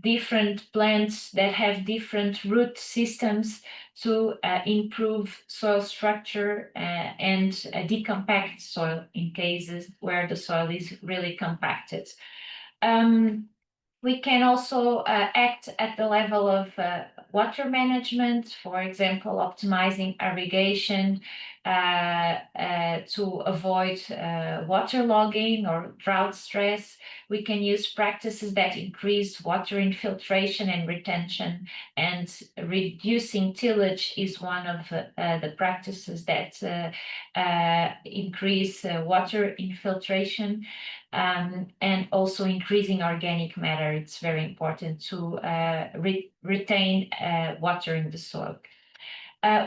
S5: different plants that have different root systems to improve soil structure and decompact soil in cases where the soil is really compacted. We can also act at the level of water management, for example, optimizing irrigation to avoid waterlogging or drought stress. We can use practices that increase water infiltration and retention, and reducing tillage is one of the practices that increase water infiltration. And also increasing organic matter. It's very important to retain water in the soil.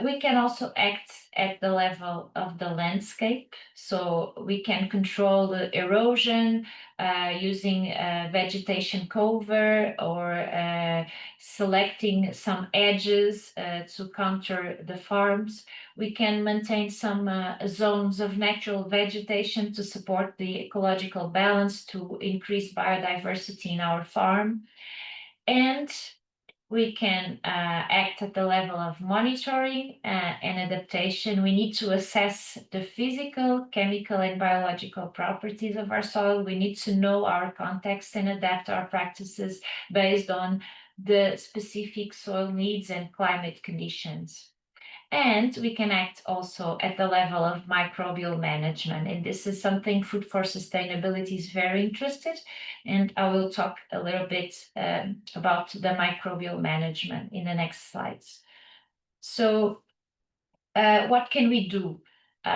S5: We can also act at the level of the landscape. So we can control the erosion using vegetation cover, or selecting some edges to counter the farms. We can maintain some zones of natural vegetation to support the ecological balance, to increase biodiversity in our farm. And we can act at the level of monitoring and adaptation. We need to assess the physical, chemical, and biological properties of our soil. We need to know our context and adapt our practices based on the specific soil needs and climate conditions. And we can act also at the level of microbial management. And this is something Food4Sustainability is very interested. And I will talk a little bit about the microbial management in the next slides. So what can we do?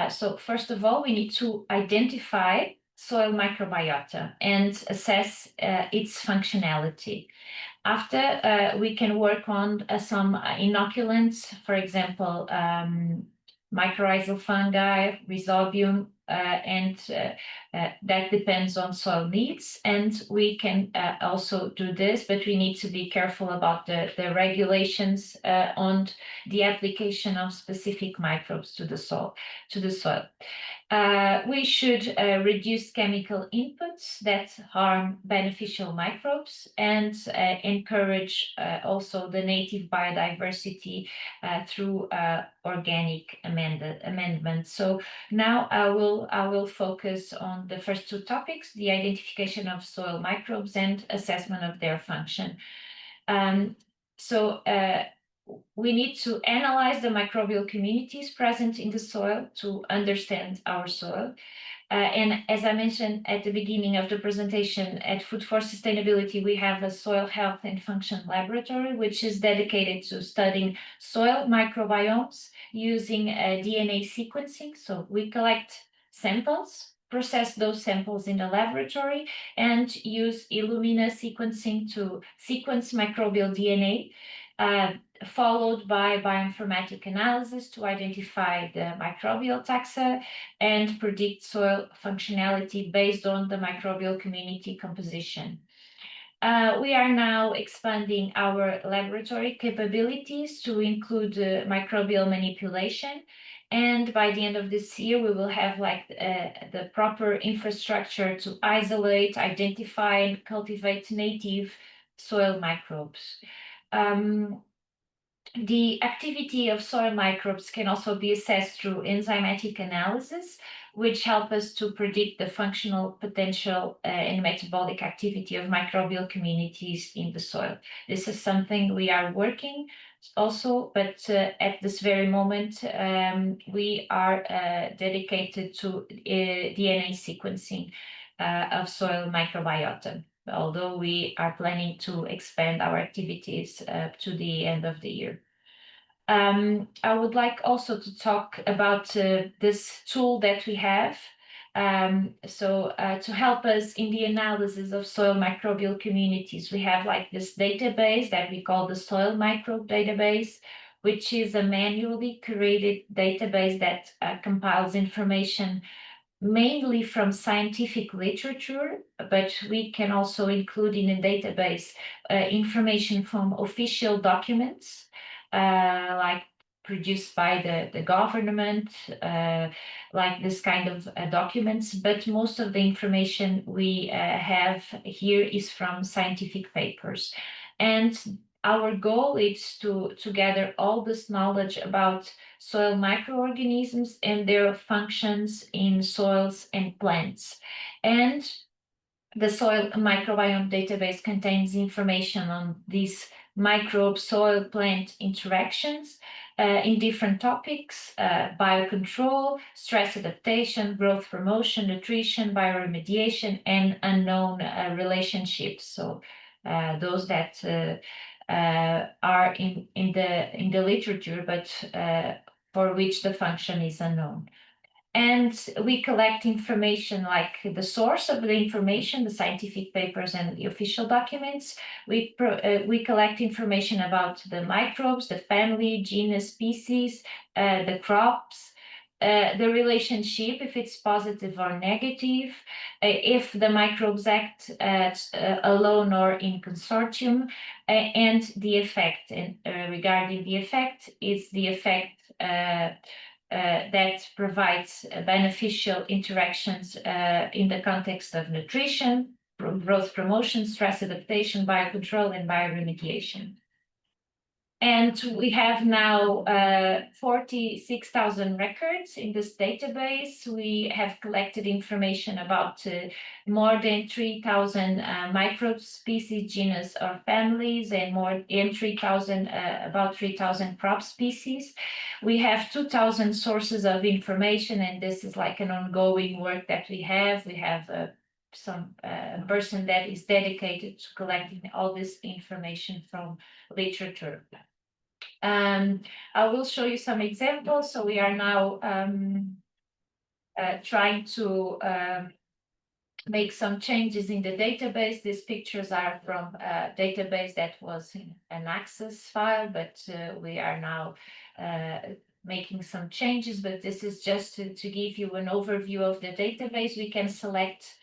S5: So first of all, we need to identify soil microbiota and assess its functionality. After, we can work on some inoculants, for example, mycorrhizal fungi, rhizobium, and that depends on soil needs. And we can also do this, but we need to be careful about the regulations on the application of specific microbes to the soil. We should reduce chemical inputs that harm beneficial microbes, and encourage also the native biodiversity through organic amendments. So now I will focus on the first two topics: the identification of soil microbes and assessment of their function. We need to analyze the microbial communities present in the soil to understand our soil. And as I mentioned at the beginning of the presentation, at Food4Sustainability, we have a soil health and function laboratory, which is dedicated to studying soil microbiomes using DNA sequencing. So we collect samples, process those samples in the laboratory, and use Illumina sequencing to sequence microbial DNA. Followed by bioinformatic analysis to identify the microbial taxa and predict soil functionality based on the microbial community composition. We are now expanding our laboratory capabilities to include microbial manipulation. And by the end of this year, we will have the proper infrastructure to isolate, identify, and cultivate native soil microbes. The activity of soil microbes can also be assessed through enzymatic analysis, which help us to predict the functional potential and metabolic activity of microbial communities in the soil. This is something we are working also, but at this very moment, we are dedicated to DNA sequencing of soil microbiota, although we are planning to expand our activities to the end of the year. I would like also to talk about this tool that we have. To help us in the analysis of soil microbial communities, we have like this database that we call the soil microbe database, which is a manually created database that compiles information mainly from scientific literature, but we can also include in a database information from official documents, like produced by the government, like this kind of documents. But most of the information we have here is from scientific papers. And our goal is to gather all this knowledge about soil microorganisms and their functions in soils and plants. And the soil microbiome database contains information on these microbe soil plant interactions in different topics: biocontrol, stress adaptation, growth promotion, nutrition, bioremediation, and unknown relationships. So those that are in the literature, but for which the function is unknown. And we collect information like the source of the information, the scientific papers and the official documents. We collect information about the microbes, the family, genus, species, the crops, the relationship, if it's positive or negative, if the microbes act alone or in consortium, and the effect. And regarding the effect, is the effect that provides beneficial interactions in the context of nutrition, growth promotion, stress adaptation, biocontrol, and bioremediation. And we have now 46,000 records in this database. We have collected information about more than 3,000 microbe species, genus, or families, and about 3,000 crop species. We have 2,000 sources of information, and this is like an ongoing work that we have. We have some person that is dedicated to collecting all this information from literature. I will show you some examples. So we are now trying to make some changes in the database. These pictures are from a database that was in an Access file, but we are now making some changes. But this is just to give you an overview of the database. We can select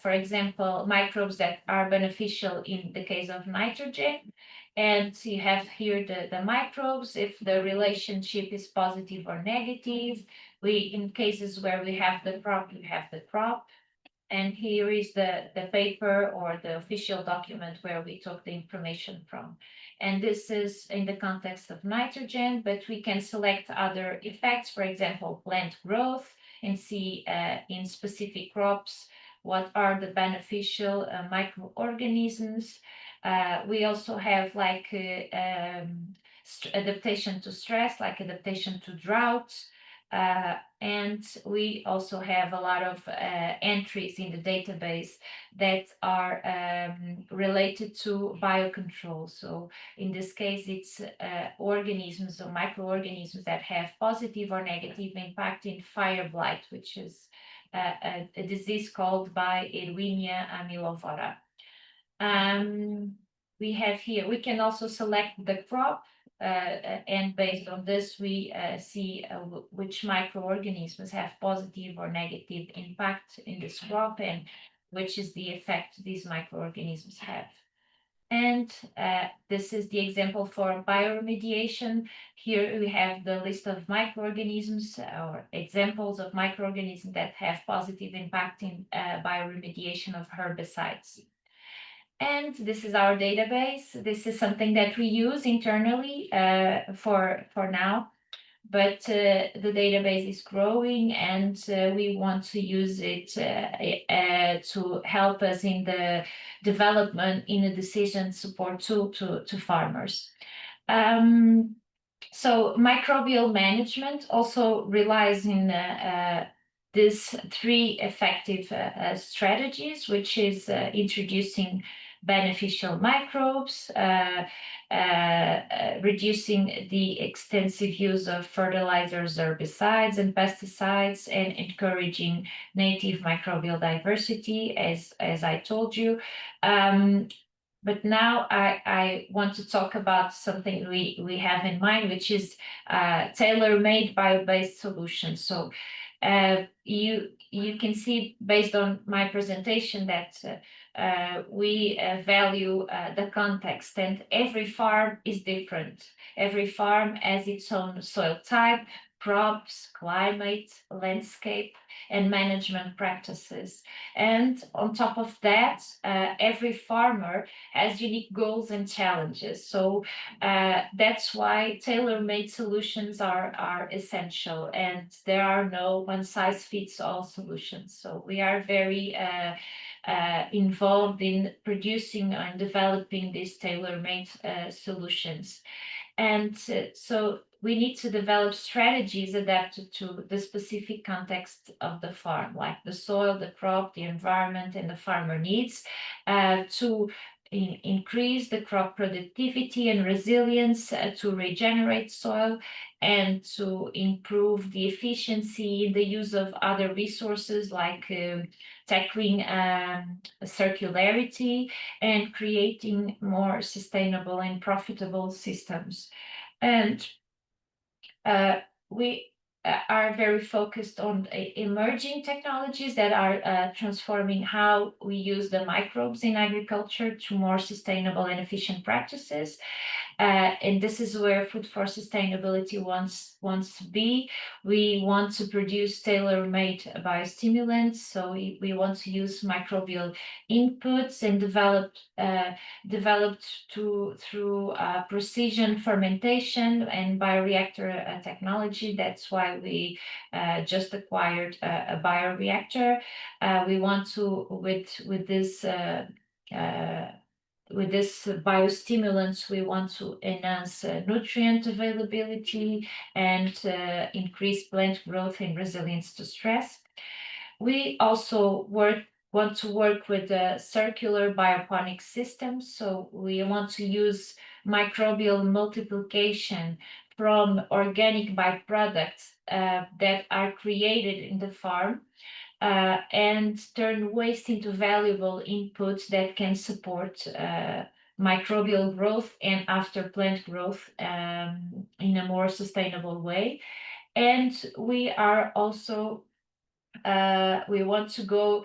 S5: for example, microbes that are beneficial in the case of nitrogen. And you have here the microbes, if the relationship is positive or negative. In cases where we have the crop, we have the crop. And here is the paper or the official document where we took the information from. And this is in the context of nitrogen, but we can select other effects, for example, plant growth, and see in specific crops what are the beneficial microorganisms. We also have like adaptation to stress, like adaptation to drought. And we also have a lot of entries in the database that are related to biocontrol. So in this case, it's organisms or microorganisms that have positive or negative impact in fire blight, which is a disease called Erwinia amylovora. We have here, we can also select the crop, and based on this, we see which microorganisms have positive or negative impact in this crop, and which is the effect these microorganisms have. And this is the example for bioremediation. Here we have the list of microorganisms or examples of microorganisms that have positive impact in bioremediation of herbicides. And this is our database. This is something that we use internally for now, but the database is growing, and we want to use it to help us in the development in a decision support tool to farmers. So microbial management also relies in these three effective strategies, which is introducing beneficial microbes, reducing the extensive use of fertilizers, herbicides, and pesticides, and encouraging native microbial diversity, as I told you. But now I want to talk about something we have in mind, which is tailor-made bio-based solutions. So you can see based on my presentation that we value the context, and every farm is different. Every farm has its own soil type, crops, climate, landscape, and management practices. And on top of that, every farmer has unique goals and challenges. So that's why tailor-made solutions are essential, and there are no one-size-fits-all solutions. So we are very involved in producing and developing these tailor-made solutions. And so we need to develop strategies adapted to the specific context of the farm, like the soil, the crop, the environment, and the farmer needs, to increase the crop productivity and resilience, to regenerate soil, and to improve the efficiency in the use of other resources, like tackling circularity and creating more sustainable and profitable systems. And we are very focused on emerging technologies that are transforming how we use the microbes in agriculture to more sustainable and efficient practices. And this is where Food4Sustainability wants to be. We want to produce tailor-made biostimulants. So we want to use microbial inputs and developed through precision fermentation and bioreactor technology. That's why we just acquired a bioreactor. We want to, with this biostimulants, we want to enhance nutrient availability and increase plant growth and resilience to stress. We also want to work with circular bioponic systems. So we want to use microbial multiplication from organic byproducts that are created in the farm, and turn waste into valuable inputs that can support microbial growth and after plant growth in a more sustainable way. And we are also we want to go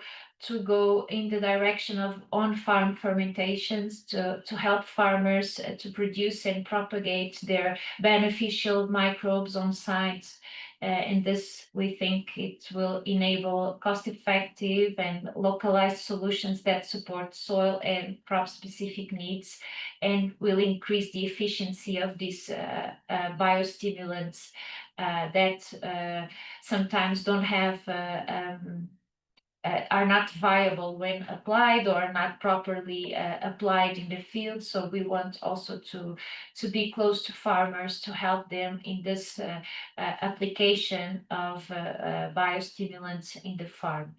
S5: in the direction of on-farm fermentations to help farmers to produce and propagate their beneficial microbes on sites. And this, we think, it will enable cost-effective and localized solutions that support soil and crop-specific needs, and will increase the efficiency of these biostimulants that sometimes don't have are not viable when applied or not properly applied in the field. So we want also to be close to farmers to help them in this application of biostimulants in the farm.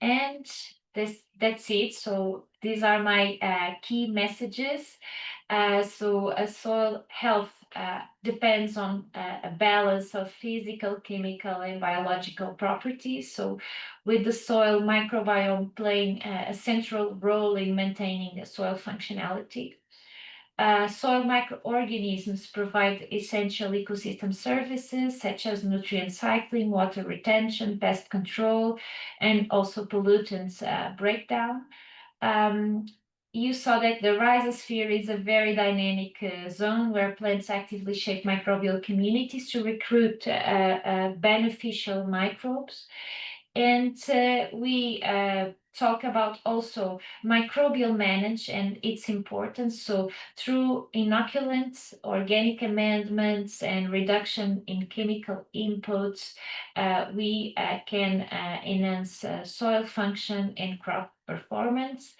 S5: And that's it. So these are my key messages. So soil health depends on a balance of physical, chemical, and biological properties. So with the soil microbiome playing a central role in maintaining the soil functionality. Soil microorganisms provide essential ecosystem services such as nutrient cycling, water retention, pest control, and also pollutants breakdown. You saw that the rhizosphere is a very dynamic zone where plants actively shape microbial communities to recruit beneficial microbes. And we talk about also microbial management and its importance. So through inoculants, organic amendments, and reduction in chemical inputs, we can enhance soil function and crop performance.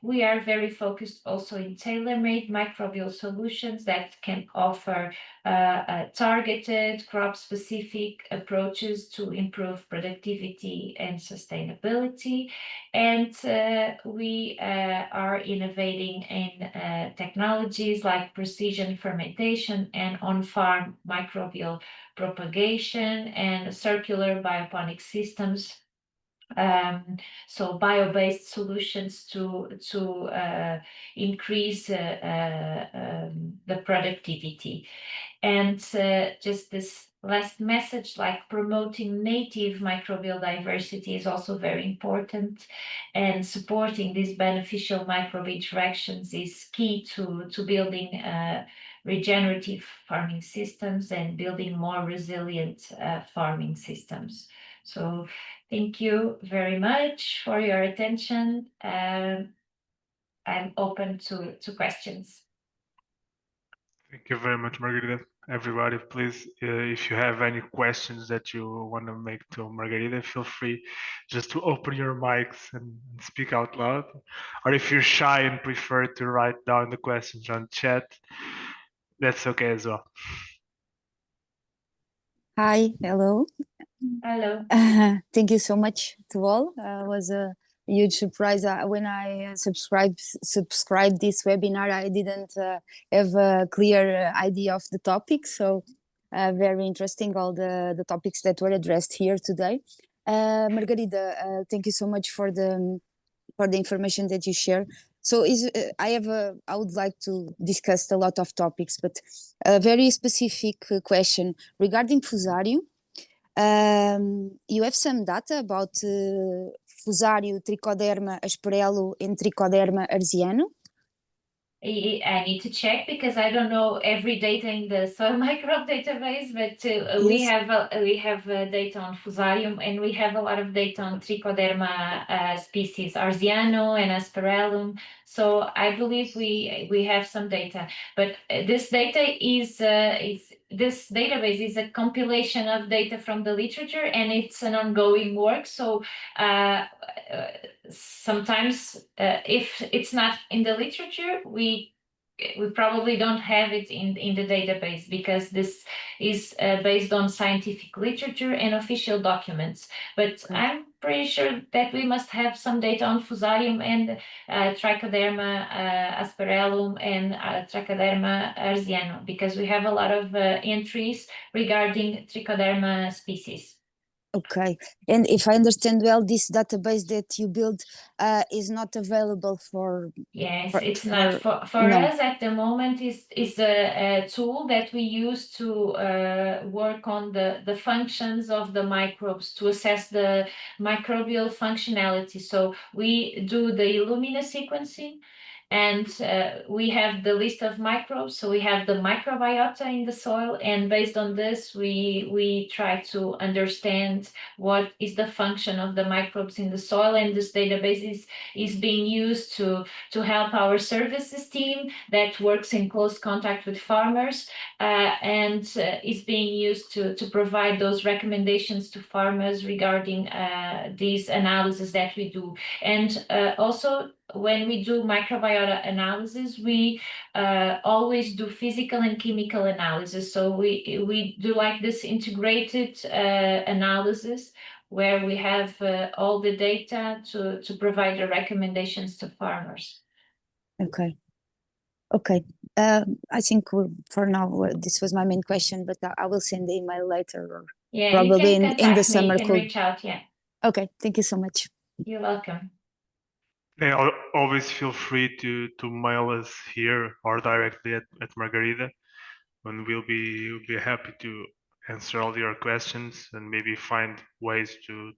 S5: We are very focused also in tailor-made microbial solutions that can offer targeted crop-specific approaches to improve productivity and sustainability. And we are innovating in technologies like precision fermentation and on-farm microbial propagation and circular bioponic systems. So bio-based solutions to increase the productivity. And just this last message, like promoting native microbial diversity is also very important, and supporting these beneficial microbe interactions is key to building regenerative farming systems and building more resilient farming systems. So thank you very much for your attention. I'm open to questions.
S1: Thank you very much, Margarida. Everybody, please, if you have any questions that you want to make to Margarida, feel free just to open your mics and speak out loud. Or if you're shy and prefer to write down the questions on chat, that's okay as well.
S4: Hi, hello.
S5: Hello.
S4: Thank you so much to all. It was a huge surprise. When I subscribed this webinar, I didn't have a clear idea of the topic. So very interesting, all the topics that were addressed here today. Margarida, thank you so much for the information that you share. So I would like to discuss a lot of topics, but a very specific question regarding Fusarium. You have some data about Fusarium, Trichoderma asperellum, and Trichoderma arziano?
S5: I need to check because I don't know every data in the soil microbe database, but we have data on Fusarium, and we have a lot of data on Trichoderma species, arziano and asperellum. So I believe we have some data, but this data is this database is a compilation of data from the literature, and it's an ongoing work. So sometimes if it's not in the literature, we probably don't have it in the database, because this is based on scientific literature and official documents. But I'm pretty sure that we must have some data on Fusarium and Trichoderma asperellum and Trichoderma arziano, because we have a lot of entries regarding Trichoderma species.
S4: Okay, and if I understand well, this database that you build is not available for...
S5: Yes, it's not for
S4: no.
S5: us at the moment. Is a tool that we use to work on the functions of the microbes, to assess the microbial functionality. So we do the Illumina sequencing, and we have the list of microbes. So we have the microbiota in the soil, and based on this, we try to understand what is the function of the microbes in the soil. And this database is being used to help our services team that works in close contact with farmers, and is being used to provide those recommendations to farmers regarding these analyses that we do. And also, when we do microbiota analysis, we always do physical and chemical analysis. So we do like this integrated analysis, where we have all the data to provide the recommendations to farmers.
S4: Okay. I think for now this was my main question, but I will send the email later, or probably in the summer.
S5: You can reach out. Yeah.
S4: Okay, thank you so much.
S5: You're welcome.
S1: Yeah, always feel free to mail us here or directly at Margarida, and we'll be happy to answer all your questions and maybe find ways to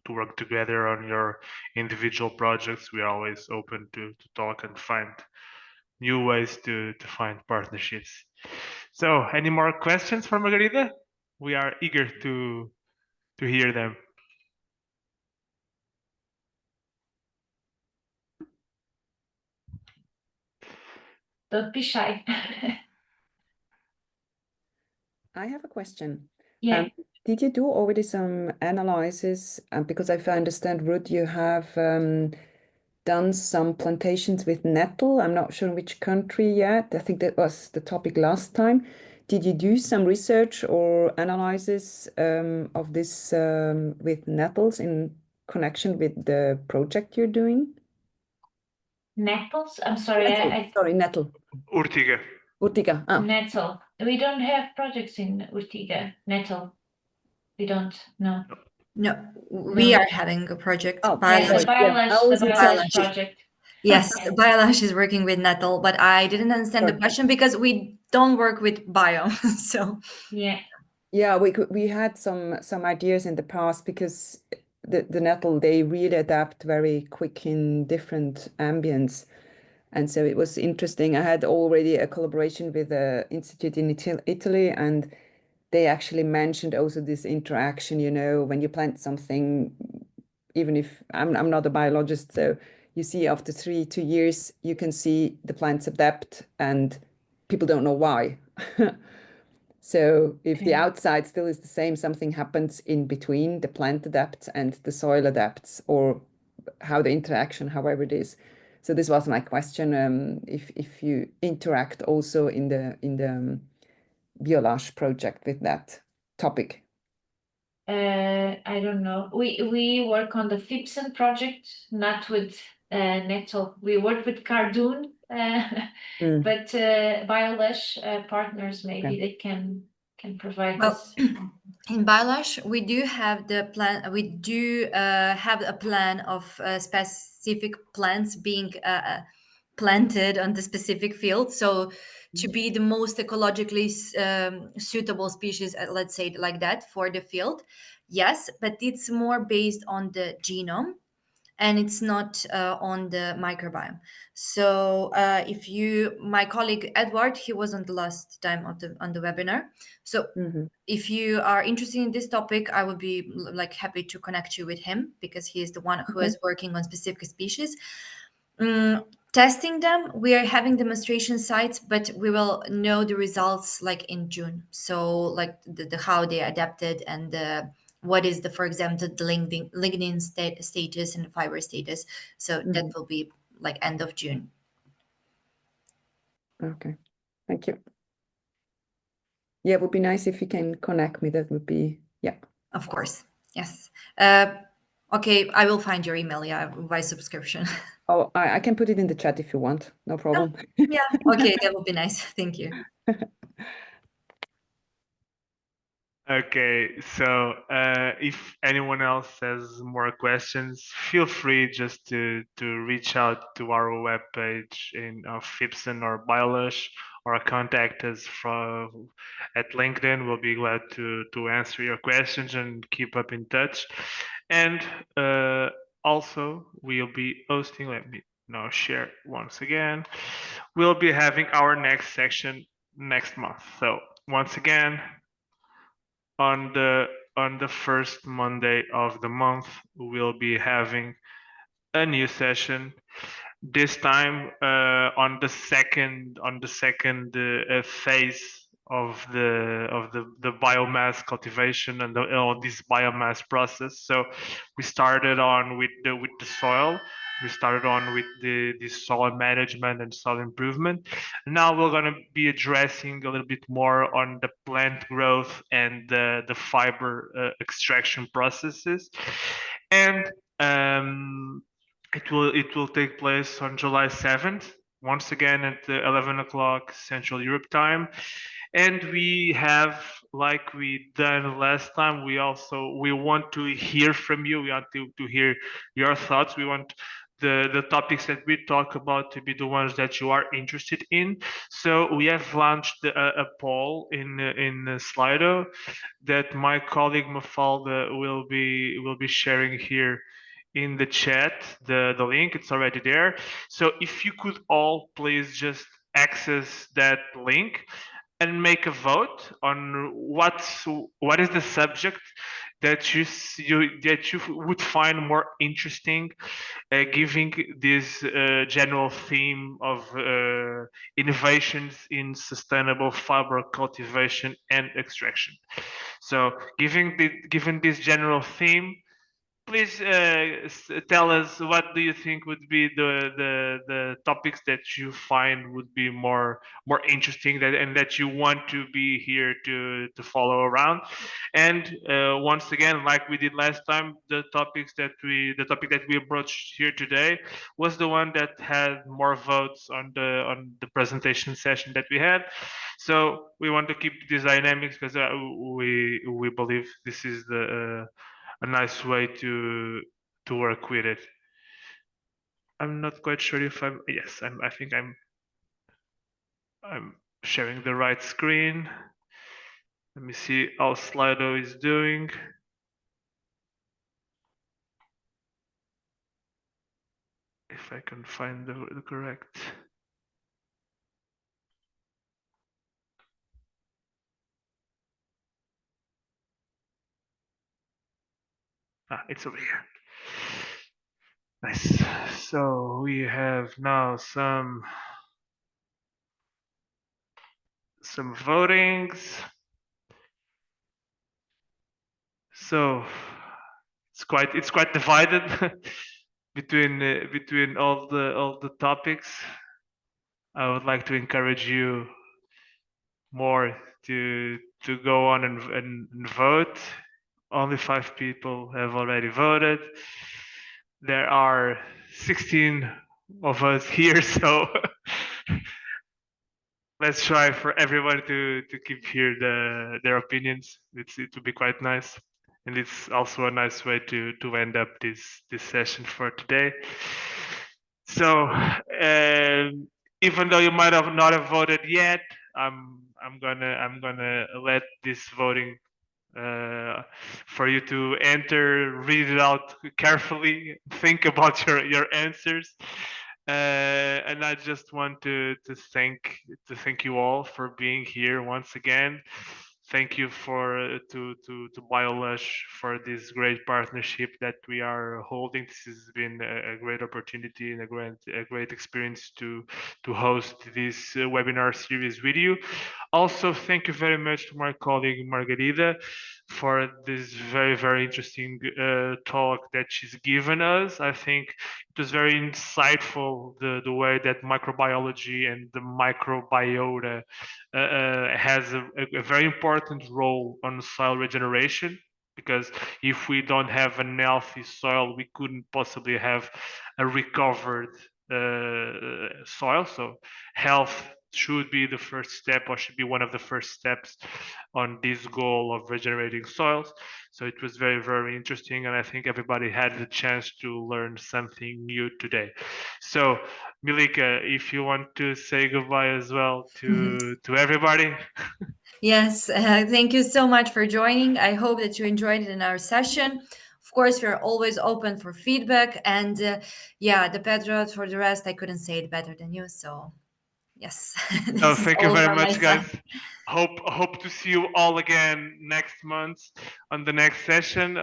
S1: work together on your individual projects. We are always open to talk and find new ways to find partnerships. So, any more questions for Margarida? We are eager to hear them.
S5: Don't be shy.
S6: I have a question.
S5: Yeah.
S6: did you do already some analysis? Because if I understand, Ruth, you have done some plantations with nettle. I'm not sure in which country yet. I think that was the topic last time. Did you do some research or analysis of this with nettles in connection with the project you're doing?
S5: Nettles? I'm sorry,
S6: Sorry, nettle.
S1: Urtiga.
S6: Urtiga.
S5: Nettle. We don't have projects in Urtiga. Nettle. We don't. No.
S2: No, we are having a project.
S6: Oh,
S5: The Bio-LUSH
S2: BioLush.
S5: project.
S2: Yes,
S5: Yes.
S2: BioLush is working with nettle, but I didn't understand the question because we don't work with biome. So
S5: yeah,
S6: we had some ideas in the past because the nettle, they really adapt very quick in different ambience. And so it was interesting. I had already a collaboration with an institute in Italy, and they actually mentioned also this interaction, you know, when you plant something, even if I'm not a biologist, so you see after 2 years, you can see the plants adapt and people don't know why. So if the outside still is the same, something happens in between, the plant adapts and the soil adapts, or how the interaction, however it is. So this was my question, if you interact also in the Bio-LUSH project with that topic.
S5: I don't know. We work on the FIBSUN project, not with nettle. We work with cardoon, but Bio-LUSH partners, maybe they can provide this.
S2: In BioLush, we do have the plan. We do have a plan of specific plants being planted on the specific field. So to be the most ecologically suitable species, let's say it like that, for the field, yes, but it's more based on the genome and it's not on the microbiome. So my colleague Edward, he was on the last time on the webinar. So if you are interested in this topic, I would be like happy to connect you with him because he is the one who is working on specific species. Testing them, we are having demonstration sites, but we will know the results like in June. So like the how they adapted and what is the, for example, the lignin status and the fiber status. So that will be like end of June.
S6: Okay, thank you. Yeah, it would be nice if you can connect me. That would be, yeah.
S2: Of course, yes. Okay, I will find your email, by subscription.
S6: Oh, I can put it in the chat if you want, no problem.
S2: Yeah, okay, that would be nice. Thank you.
S1: Okay, so if anyone else has more questions, feel free just to reach out to our webpage in FibSun or Bio-LUSH or contact us at LinkedIn. We'll be glad to answer your questions and keep up in touch. And also, we'll be hosting, let me now share once again, we'll be having our next section next month. So once again, on the first Monday of the month, we'll be having a new session. This time on the second phase of the biomass cultivation and this biomass process. So we started on with the soil. We started on with the soil management and soil improvement. Now we're going to be addressing a little bit more on the plant growth and the fiber extraction processes. And it will take place on July 7th, once again at 11 o'clock Central Europe time. And we have, like we done last time, we want to hear from you. We want to hear your thoughts. We want the topics that we talk about to be the ones that you are interested in. So we have launched a poll in Slido that my colleague Mafalda will be sharing here in the chat, the link. It's already there. So if you could all please just access that link and make a vote on what is the subject that you would find more interesting, giving this general theme of innovations in sustainable fiber cultivation and extraction. So, given this general theme, please tell us what do you think would be the topics that you find would be more interesting and that you want to be here to follow around. And once again, like we did last time, the topic that we approached here today was the one that had more votes on the presentation session that we had. So we want to keep these dynamics because we believe this is a nice way to work with it. I'm not quite sure if I think I'm sharing the right screen. Let me see how Slido is doing. If I can find the correct. It's over here. Nice. So we have now some votings. So it's quite divided between all the topics. I would like to encourage you more to go on and vote. Only 5 people have already voted. There are 16 of us here, so let's try for everyone to keep here their opinions. It would be quite nice, and it's also a nice way to end up this session for today. So even though you might have not have voted yet, I'm gonna let this voting for you to enter, read it out carefully, think about your answers. And I just want to thank you all for being here once again. Thank you to Bio-LUSH for this great partnership that we are holding. This has been a great opportunity and a great experience to host this webinar series with you. Also, thank you very much to my colleague Margarida for this very interesting talk that she's given us. I think it was very insightful the way that microbiology and the microbiota has a very important role on soil regeneration, because if we don't have an healthy soil, we couldn't possibly have a recovered soil. So health should be the first step, or should be one of the first steps on this goal of regenerating soils. So it was very interesting, and I think everybody had the chance to learn something new today. So Milika, if you want to say goodbye as well to everybody.
S2: Yes, thank you so much for joining. I hope that you enjoyed it in our session. Of course, we're always open for feedback. And yeah, the Pedro, for the rest, I couldn't say it better than you. So yes,
S1: Oh,
S2: this is
S1: thank you
S2: all
S1: very
S2: from my
S1: much, guys.
S2: side.
S1: Hope to see you all again next month on the next session.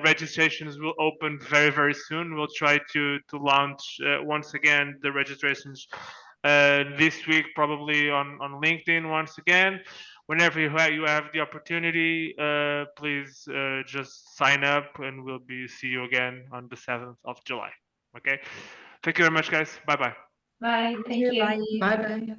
S1: Registrations will open very soon. We'll try to launch once again the registrations this week, probably on LinkedIn once again. Whenever you have the opportunity, please just sign up, and we'll see you again on the 7th of July. Okay. Thank you very much, guys. Bye bye.
S5: Bye. Thank you.
S2: Bye.
S3: Bye bye.